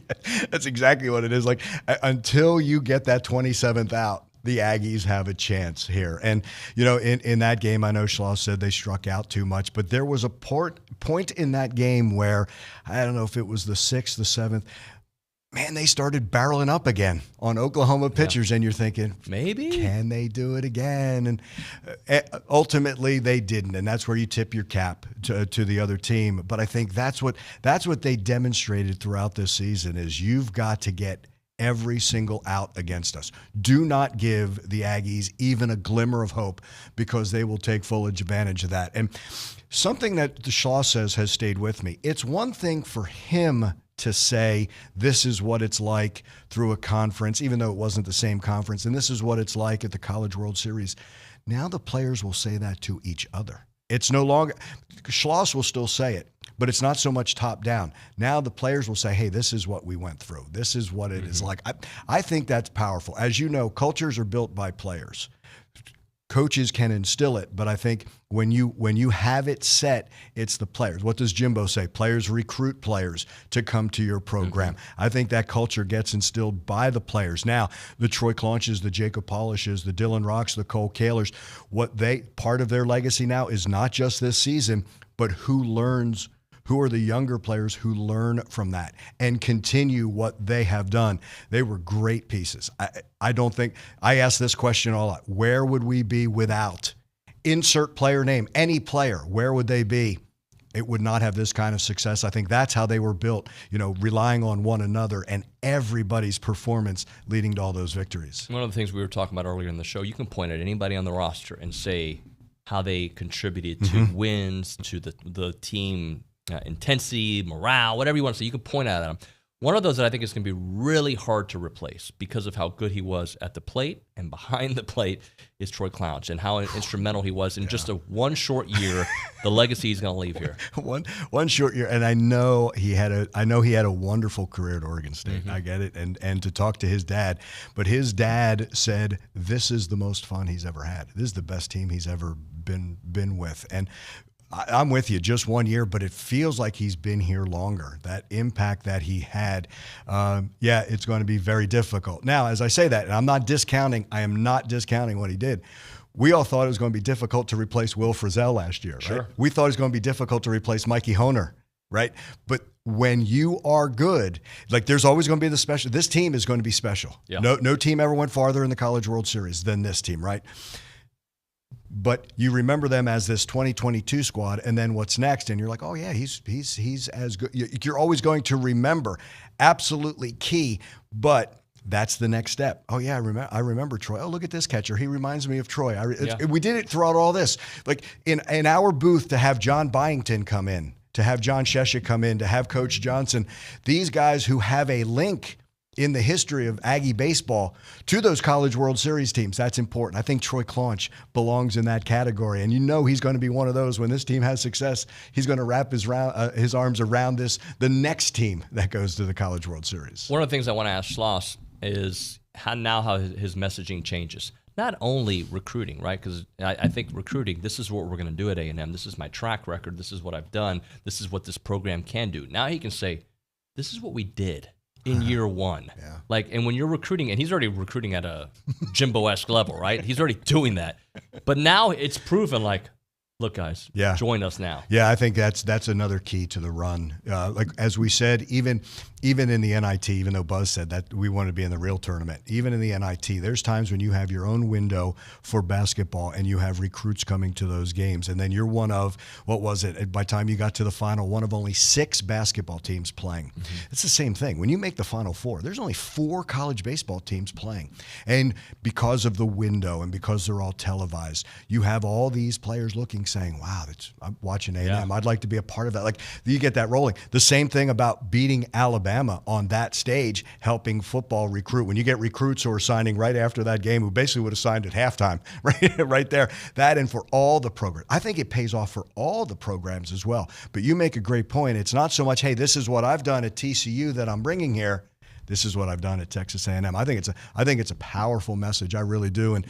that's exactly what it is. Like, until you get that 27th out, the Aggies have a chance here. And, in that game, I know Schloss said they struck out too much, but there was a point in that game where, I don't know if it was the 6th, the 7th, man, they started barreling up again on Oklahoma pitchers, and you're thinking, maybe can they do it again? And ultimately, they didn't, and that's where you tip your cap to the other team. But I think that's what they demonstrated throughout this season is you've got to get every single out against us. Do not give the Aggies even a glimmer of hope, because they will take full advantage of that. And something that Shaw says has stayed with me. It's one thing for him to say, this is what it's like through a conference, even though it wasn't the same conference, and this is what it's like at the College World Series. Now the players will say that to each other. It's no longer, Schloss will still say it, but it's not so much top down. Now the players will say, hey, this is what we went through. This is what it is like. I think that's powerful. As you know, cultures are built by players. Coaches can instill it, but I think when you have it set, it's the players. What does Jimbo say? Players recruit players to come to your program. I think that culture gets instilled by the players. Now, the Troy Claunches, the Jacob Polishes, the Dylan Rocks, the Cole Kahlers, part of their legacy now is not just this season, but who are the younger players who learn from that and continue what they have done. They were great pieces. I don't think – I ask this question a lot. Where would we be without insert player name, any player? Where would they be? It would not have this kind of success. I think that's how they were built, relying on one another and everybody's performance leading to all those victories. One of the things we were talking about earlier in the show, you can point at anybody on the roster and say how they contributed to wins, to the team intensity, morale, whatever you want to say. You can point at them. One of those that I think is going to be really hard to replace because of how good he was at the plate and behind the plate is Troy Clounch and how instrumental he was in just one short year, the legacy he's going to leave here. One short year, and I know he had a wonderful career at Oregon State. I get it, and to talk to his dad, but his dad said this is the most fun he's ever had. This is the best team he's ever been with, and I'm with you, just 1 year, but it feels like he's been here longer. That impact that he had, it's going to be very difficult. Now, as I say that, and I am not discounting what he did. We all thought it was going to be difficult to replace Will Frizzell last year, Sure. right? We thought it was going to be difficult to replace Mikey Honer, right? But when you are good, like there's always going to be the special. This team is going to be special. Yeah. No team ever went farther in the College World Series than this team, right? But you remember them as this 2022 squad, and then what's next? And you're like, oh yeah, he's as good. You're always going to remember, absolutely key. But that's the next step. Oh yeah, I remember Troy. Oh, look at this catcher. He reminds me of Troy. We did it throughout all this. Like in our booth, to have John Byington come in, to have John Shesha come in, to have Coach Johnson, these guys who have a link in the history of Aggie baseball to those College World Series teams. That's important. I think Troy Clounch belongs in that category. And he's going to be one of those when this team has success. He's going to wrap his arms around the next team that goes to the College World Series. One of the things I want to ask Schloss is how his messaging changes. Not only recruiting, right? Because I think recruiting, this is what we're going to do at A&M. This is my track record. This is what I've done. This is what this program can do. Now he can say, this is what we did in year one. Yeah. And when you're recruiting, and he's already recruiting at a Jimbo-esque level, right? He's already doing that. But now it's proven look, guys, join us now. Yeah, I think that's another key to the run. As we said, even in the NIT, even though Buzz said that we wanted to be in the real tournament, even in the NIT, there's times when you have your own window for basketball and you have recruits coming to those games. And then you're one of, what was it? By the time you got to the final, one of only 6 basketball teams playing. Mm-hmm. It's the same thing. When you make the Final Four, there's only 4 college baseball teams playing. And because of the window and because they're all televised, you have all these players looking, saying, wow, I'm watching A&M. Yeah. I'd like to be a part of that. You get that rolling. The same thing about beating Alabama on that stage, helping football recruit. When you get recruits who are signing right after that game, who basically would have signed at halftime, right there. That, and for all the programs. I think it pays off for all the programs as well. But you make a great point. It's not so much, hey, this is what I've done at TCU that I'm bringing here. This is what I've done at Texas A&M. I think it's a powerful message. I really do, and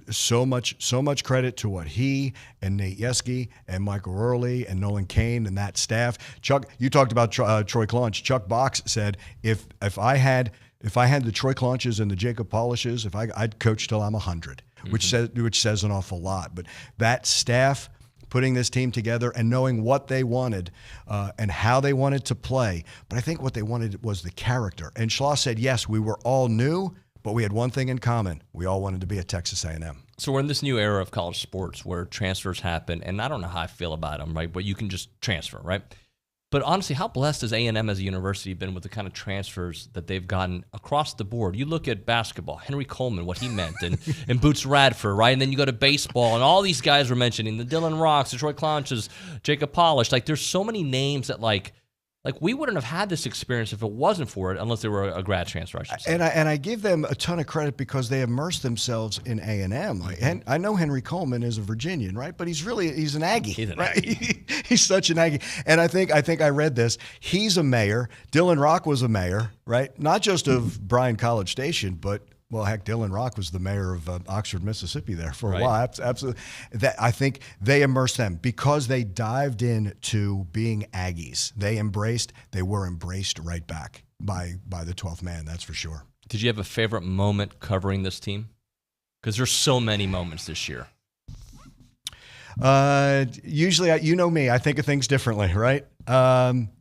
so much credit to what he and Nate Yeske and Michael Early and Nolan Kane and that staff. Chuck, you talked about Troy Clounch. Chuck Box said if I had the Troy Clounches and the Jacob Polishes, I'd coach till I'm 100, mm-hmm. which says an awful lot. But that staff, putting this team together and knowing what they wanted and how they wanted to play. But I think what they wanted was the character. And Schloss said, yes, we were all new, but we had one thing in common. We all wanted to be at Texas A&M. So we're in this new era of college sports where transfers happen, and I don't know how I feel about them, right? But you can just transfer, right? But honestly, how blessed has A&M as a university been with the kind of transfers that they've gotten across the board? You look at basketball, Henry Coleman, what he meant, and Boots Radford, right? And then you go to baseball, and all these guys were mentioning, the Dylan Rocks, the Troy Clounches, Jacob Polish. There's so many names that, we wouldn't have had this experience if it wasn't for it, unless they were a grad transfer, I should say. And I give them a ton of credit because they immersed themselves in A&M. And I know Henry Coleman is a Virginian, right? But he's an Aggie. He's an Aggie. He's such an Aggie. And I think I read this. He's a mayor. Dylan Rock was a mayor, right? Not just of Bryan College Station, but well, heck, Dylan Rock was the mayor of Oxford, Mississippi there for a while. Absolutely. I think they immersed them because they dived into being Aggies. They were embraced right back by the 12th man, that's for sure. Did you have a favorite moment covering this team? Because there's so many moments this year. Usually, you know me, I think of things differently, right?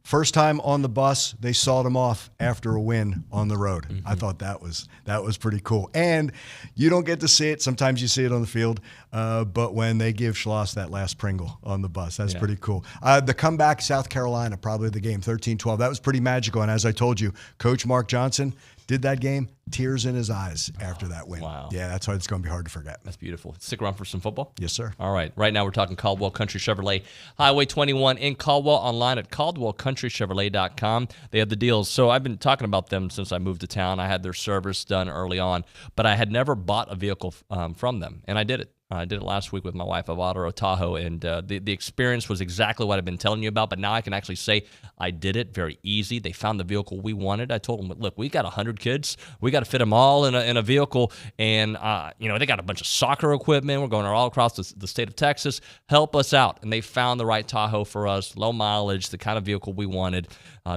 First time on the bus, they sawed him off after a win on the road. Mm-hmm. I thought that was pretty cool. And you don't get to see it. Sometimes you see it on the field. But when they give Schloss that last Pringle on the bus, that's pretty cool. The comeback, South Carolina, probably the game, 13-12. That was pretty magical. And as I told you, Coach Mark Johnson did that game, tears in his eyes after that win. Wow. Yeah, that's why it's going to be hard to forget. That's beautiful. Stick around for some football? Yes, sir. All right. Right now we're talking Caldwell Country Chevrolet, Highway 21 in Caldwell, online at caldwellcountry.com. CaldwellCountryChevrolet.com. They have the deals. So I've been talking about them since I moved to town. I had their service done early on, but I had never bought a vehicle from them, and I did it. I did it last week with my wife. I bought her a Tahoe, and the experience was exactly what I've been telling you about, but now I can actually say I did it. Very easy. They found the vehicle we wanted. I told them, look, we got 100 kids. We got to fit them all in a vehicle, and they got a bunch of soccer equipment. We're going all across the state of Texas. Help us out. And they found the right Tahoe for us, low mileage, the kind of vehicle we wanted.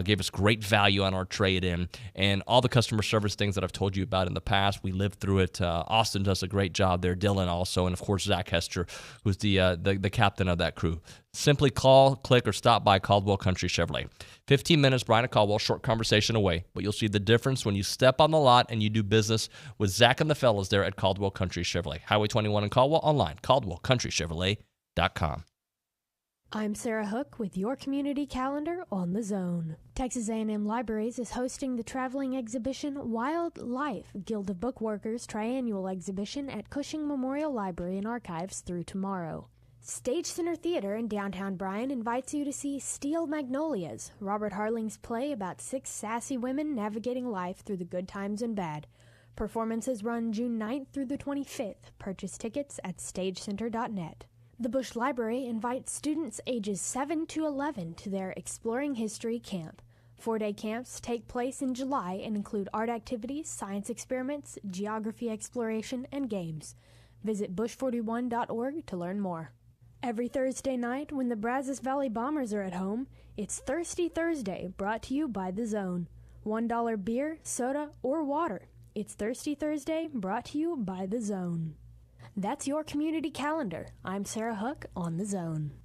Gave us great value on our trade-in, and all the customer service things that I've told you about in the past. We lived through it. Austin does a great job there. Dylan also, and of course Zach Hester, who's the captain of that crew. Simply call, click, or stop by Caldwell Country Chevrolet. 15 minutes, Brian and Caldwell, short conversation away. But you'll see the difference when you step on the lot and you do business with Zach and the fellas there at Caldwell Country Chevrolet. Highway 21 in Caldwell, online, CaldwellCountryChevrolet.com. I'm Sarah Hook with your community calendar on the Zone. Texas A&M Libraries is hosting the traveling exhibition Wildlife Guild of Bookworkers Triannual Exhibition at Cushing Memorial Library and Archives through tomorrow. Stage Center Theater in downtown Bryan invites you to see Steel Magnolias, Robert Harling's play about 6 sassy women navigating life through the good times and bad. Performances run June 9th through the 25th. Purchase tickets at stagecenter.net. The Bush Library invites students ages 7 to 11 to their Exploring History camp. 4-day camps take place in July and include art activities, science experiments, geography exploration, and games. Visit bush41.org to learn more. Every Thursday night when the Brazos Valley Bombers are at home, it's Thirsty Thursday, brought to you by The Zone. $1 beer, soda, or water. It's Thirsty Thursday, brought to you by The Zone. That's your community calendar. I'm Sarah Hook on The Zone.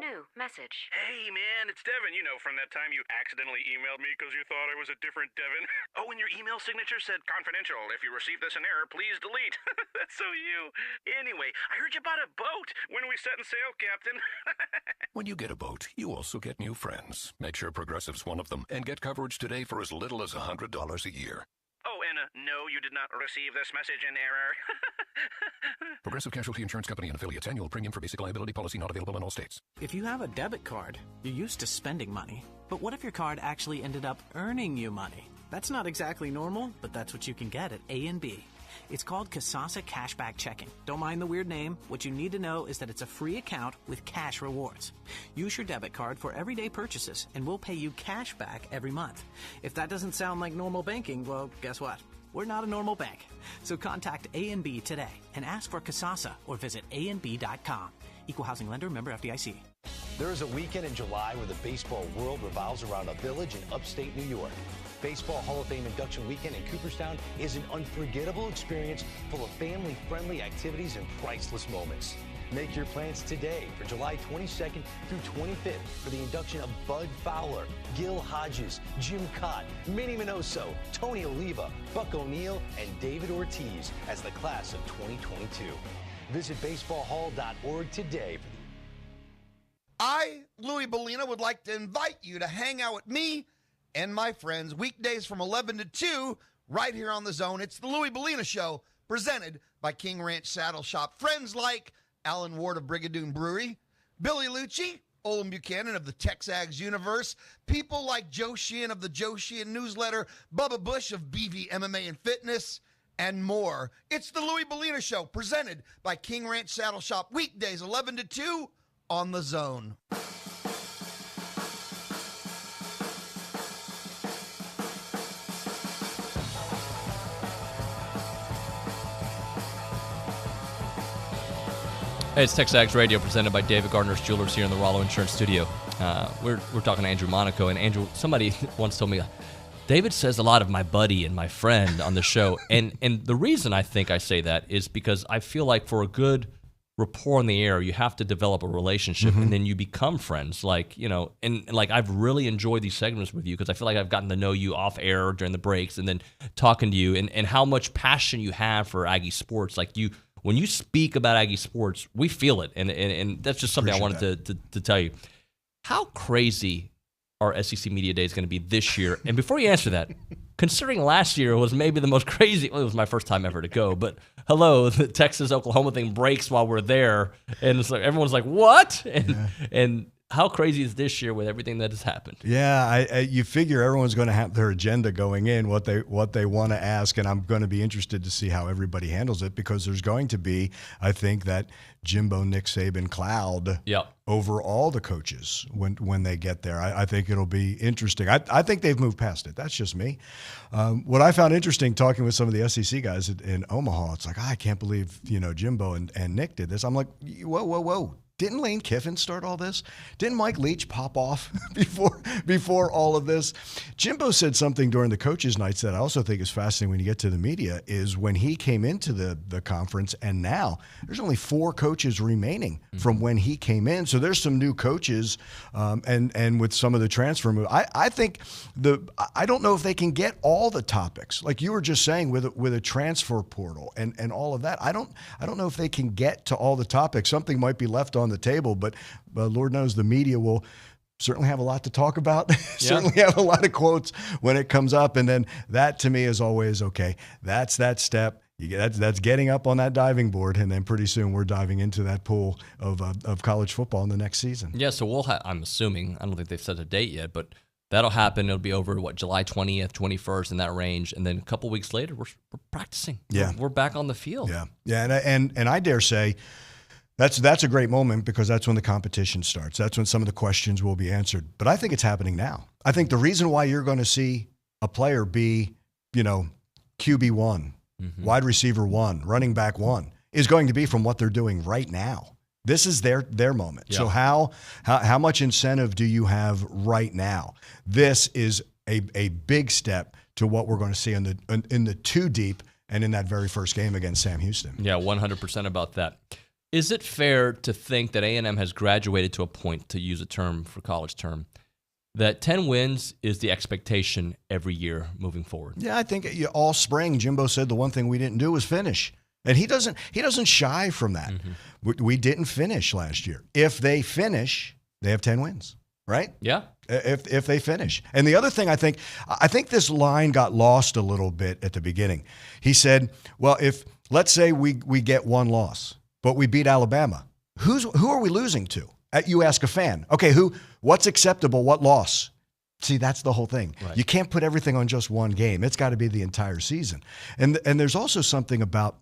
New message. Hey, man, it's Devin. You know, from that time you accidentally emailed me because you thought I was a different Devin. Oh, and your email signature said confidential. If you receive this in error, please delete. That's so you. Anyway, I heard you bought a boat. When are we setting sail, Captain? When you get a boat, you also get new friends. Make sure Progressive's one of them and get coverage today for as little as $100 a year. Oh, and no, you did not receive this message in error. Progressive Casualty Insurance Company and affiliates. Annual premium for basic liability policy not available in all states. If you have a debit card, you're used to spending money. But what if your card actually ended up earning you money? That's not exactly normal, but that's what you can get at A&B. It's called Kasasa Cashback Checking. Don't mind the weird name. What you need to know is that it's a free account with cash rewards. Use your debit card for everyday purchases, and we'll pay you cash back every month. If that doesn't sound like normal banking, well, guess what? We're not a normal bank. So contact A&B today and ask for Kasasa or visit ANB.com. Equal housing lender, member FDIC. There is a weekend in July where the baseball world revolves around a village in upstate New York. Baseball Hall of Fame induction weekend in Cooperstown is an unforgettable experience full of family-friendly activities and priceless moments. Make your plans today for July 22nd through 25th for the induction of Bud Fowler, Gil Hodges, Jim Cott, Minnie Minoso, Tony Oliva, Buck O'Neill, and David Ortiz as the class of 2022. Visit baseballhall.org today. I, Louis Bellina, would like to invite you to hang out with me and my friends weekdays from 11 to 2 right here on The Zone. It's the Louis Bellina Show, presented by King Ranch Saddle Shop. Friends like Alan Ward of Brigadoon Brewery, Billy Lucci, Olin Buchanan of the TexAgs universe, people like Joe Sheehan of the Joe Sheehan newsletter, Bubba Bush of BV MMA and Fitness, and more. It's the Louis Bellina Show, presented by King Ranch Saddle Shop, weekdays 11 to 2 on The Zone. Hey, it's TexAgs Radio, presented by David Gardner's Jewelers here in the Rollo Insurance Studio. We're talking to Andrew Monaco, and Andrew, somebody once told me, David says a lot of my buddy and my friend on the show, and the reason I think I say that is because I feel like for a good rapport in the air, you have to develop a relationship, and then you become friends. Like, you know, and like I've really enjoyed these segments with you because I feel like I've gotten to know you off air during the breaks, and then talking to you, and how much passion you have for Aggie sports. Like you. When you speak about Aggie sports, we feel it, and that's just something I wanted to tell you. How crazy are SEC Media Days going to be this year? And before you answer that, considering last year was maybe the most crazy, well, it was my first time ever to go, but hello, the Texas-Oklahoma thing breaks while we're there, and it's like everyone's like, what? And how crazy is this year with everything that has happened? Yeah, you figure everyone's going to have their agenda going in, what they want to ask, and I'm going to be interested to see how everybody handles it, because there's going to be, I think, that Jimbo, Nick Saban cloud over all the coaches when they get there. I think it'll be interesting. I think they've moved past it. That's just me. What I found interesting talking with some of the SEC guys in Omaha, it's like, I can't believe Jimbo and Nick did this. I'm like, whoa. Didn't Lane Kiffin start all this? Didn't Mike Leach pop off before all of this? Jimbo said something during the coaches' nights that I also think is fascinating when you get to the media, is when he came into the conference, and now there's only 4 coaches remaining from when he came in. So there's some new coaches, and with some of the transfer move, I think I don't know if they can get all the topics, like you were just saying with a transfer portal and all of that. I don't know if they can get to all the topics. Something might be left on the table, but Lord knows the media will certainly have a lot to talk about. Certainly have a lot of quotes when it comes up, and then that to me is always okay. That's that step. That's getting up on that diving board, and then pretty soon we're diving into that pool of college football in the next season. Yeah, so we'll I'm assuming, I don't think they've set a date yet, but that'll happen. It'll be over, July 20th, 21st, in that range. And then a couple weeks later, we're practicing. Yeah. We're back on the field. Yeah, and I dare say that's a great moment, because that's when the competition starts. That's when some of the questions will be answered. But I think it's happening now. I think the reason why you're going to see a player be, QB 1, wide receiver 1, running back 1, is going to be from what they're doing right now. This is their moment. Yeah. So how much incentive do you have right now? This is a big step to what we're going to see in the 2 deep and in that very first game against Sam Houston. Yeah, 100% about that. Is it fair to think that A&M has graduated to a point, to use a term for college term, that 10 wins is the expectation every year moving forward? Yeah, I think all spring Jimbo said the one thing we didn't do was finish. And he doesn't shy from that. We didn't finish last year. If they finish, they have 10 wins, right? Yeah. If they finish. And the other thing, I think this line got lost a little bit at the beginning. He said, well, if let's say we get 1 loss, but we beat Alabama, who are we losing to? You ask a fan. Okay, what's acceptable? What loss? See, that's the whole thing. Right. You can't put everything on just one game. It's got to be the entire season. And there's also something about,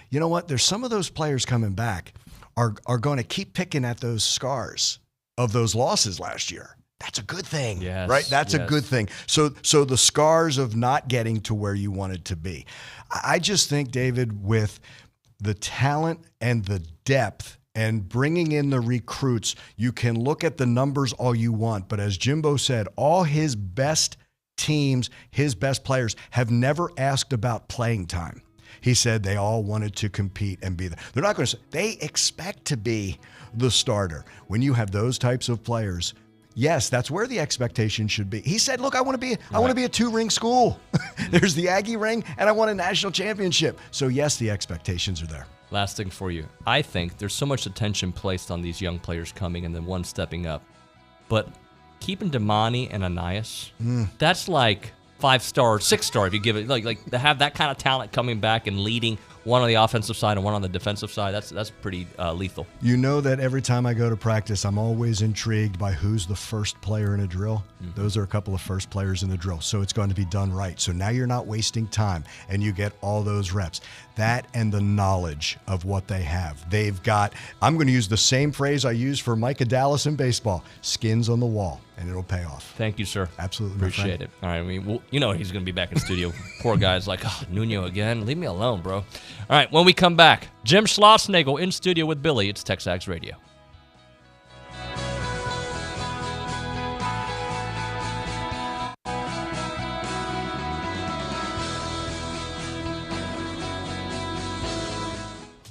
there's some of those players coming back are going to keep picking at those scars of those losses last year. That's a good thing, right? That's a good thing. So the scars of not getting to where you wanted to be. I just think, David, with the talent and the depth and bringing in the recruits, you can look at the numbers all you want. But as Jimbo said, all his best teams, his best players have never asked about playing time. He said they all wanted to compete and be there. They're not going to say, they expect to be the starter. When you have those types of players, yes, that's where the expectation should be. He said, look, I want to be a 2-ring school. There's the Aggie ring, and I want a national championship. So yes, the expectations are there. Last thing for you. I think there's so much attention placed on these young players coming and then one stepping up. But keeping Damani and Anais, that's like 5-star, 6-star if you give it. Like to have that kind of talent coming back and leading, one on the offensive side and one on the defensive side, that's pretty lethal. You know that every time I go to practice, I'm always intrigued by who's the first player in a drill. Those are a couple of first players in the drill, so it's going to be done right. So now you're not wasting time, and you get all those reps. That and the knowledge of what they have. They've got, I'm going to use the same phrase I use for Micah Dallas in baseball, skins on the wall, and it'll pay off. Thank you, sir. Absolutely. Appreciate it. All right, he's going to be back in studio. Poor guy's like, Nuno again? Leave me alone, bro. All right, when we come back, Jim Schlossnagle in studio with Billy. It's TexAgs Radio.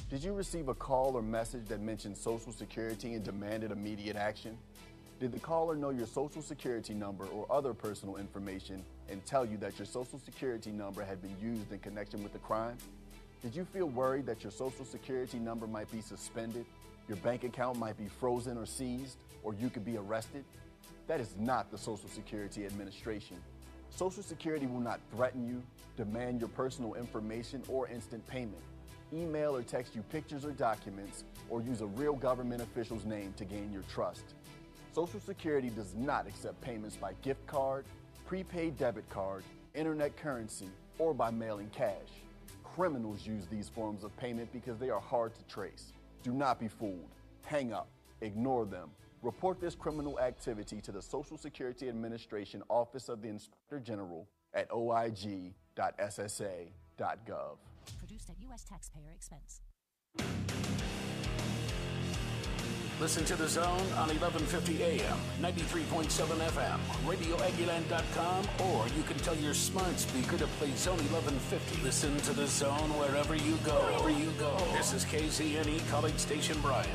Did you receive a call or message that mentioned Social Security and demanded immediate action? Did the caller know your Social Security number or other personal information and tell you that your Social Security number had been used in connection with the crime? Did you feel worried that your Social Security number might be suspended, your bank account might be frozen or seized, or you could be arrested? That is not the Social Security Administration. Social Security will not threaten you, demand your personal information, or instant payment. Email or text you pictures or documents, or use a real government official's name to gain your trust. Social Security does not accept payments by gift card, prepaid debit card, internet currency, or by mailing cash. Criminals use these forms of payment because they are hard to trace. Do not be fooled. Hang up. Ignore them. Report this criminal activity to the Social Security Administration Office of the Inspector General at oig.ssa.gov. Produced at U.S. taxpayer expense. Listen to The Zone on 1150 AM, 93.7 FM, radioaggieland.com, or you can tell your smart speaker to play Zone 1150. Listen to The Zone wherever you go. Wherever you go. This is KZNE College Station Bryan.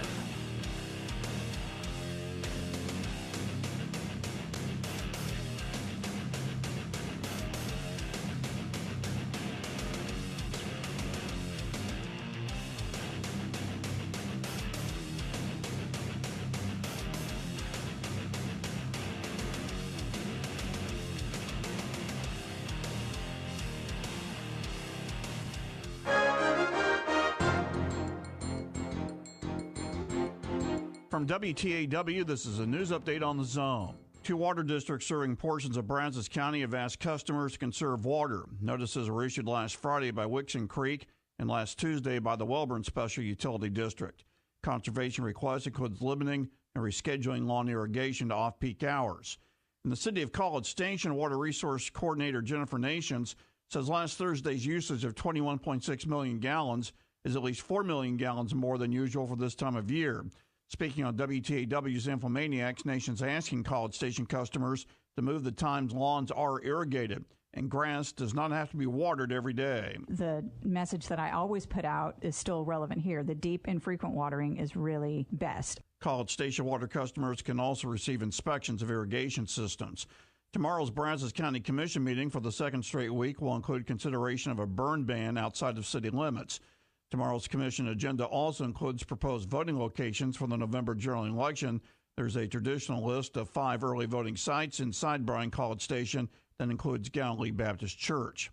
From WTAW, this is a news update on the Zone. 2 water districts serving portions of Brazos County have asked customers to conserve water. Notices were issued last Friday by Wixon Creek and last Tuesday by the Welborn Special Utility District. Conservation requests includes limiting and rescheduling lawn irrigation to off-peak hours. In the city of College Station, Water Resource Coordinator Jennifer Nations says last Thursday's usage of 21.6 million gallons is at least 4 million gallons more than usual for this time of year. Speaking on WTAW's Infomaniacs, Nation's asking College Station customers to move the times lawns are irrigated and grass does not have to be watered every day. The message that I always put out is still relevant here. The deep, infrequent watering is really best. College Station water customers can also receive inspections of irrigation systems. Tomorrow's Brazos County Commission meeting for the second straight week will include consideration of a burn ban outside of city limits. Tomorrow's commission agenda also includes proposed voting locations for the November general election. There's a traditional list of 5 early voting sites inside Bryan College Station that includes Galilee Baptist Church.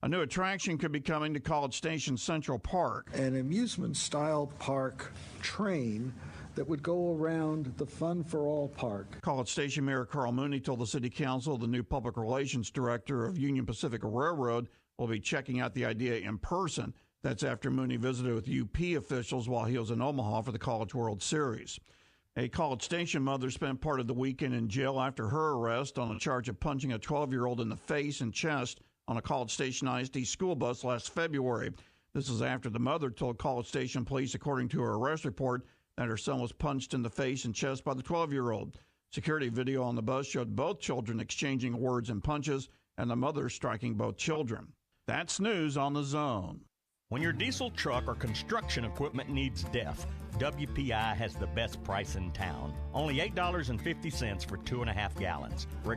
A new attraction could be coming to College Station Central Park. An amusement-style park train that would go around the Fun for All Park. College Station Mayor Carl Mooney told the City Council the new public relations director of Union Pacific Railroad will be checking out the idea in person. That's after Mooney visited with UP officials while he was in Omaha for the College World Series. A College Station mother spent part of the weekend in jail after her arrest on a charge of punching a 12-year-old in the face and chest on a College Station ISD school bus last February. This is after the mother told College Station police, according to her arrest report, that her son was punched in the face and chest by the 12-year-old. Security video on the bus showed both children exchanging words and punches and the mother striking both children. That's news on the Zone. When your diesel truck or construction equipment needs DEF, WPI has the best price in town. Only $8.50 for 2.5 gallons.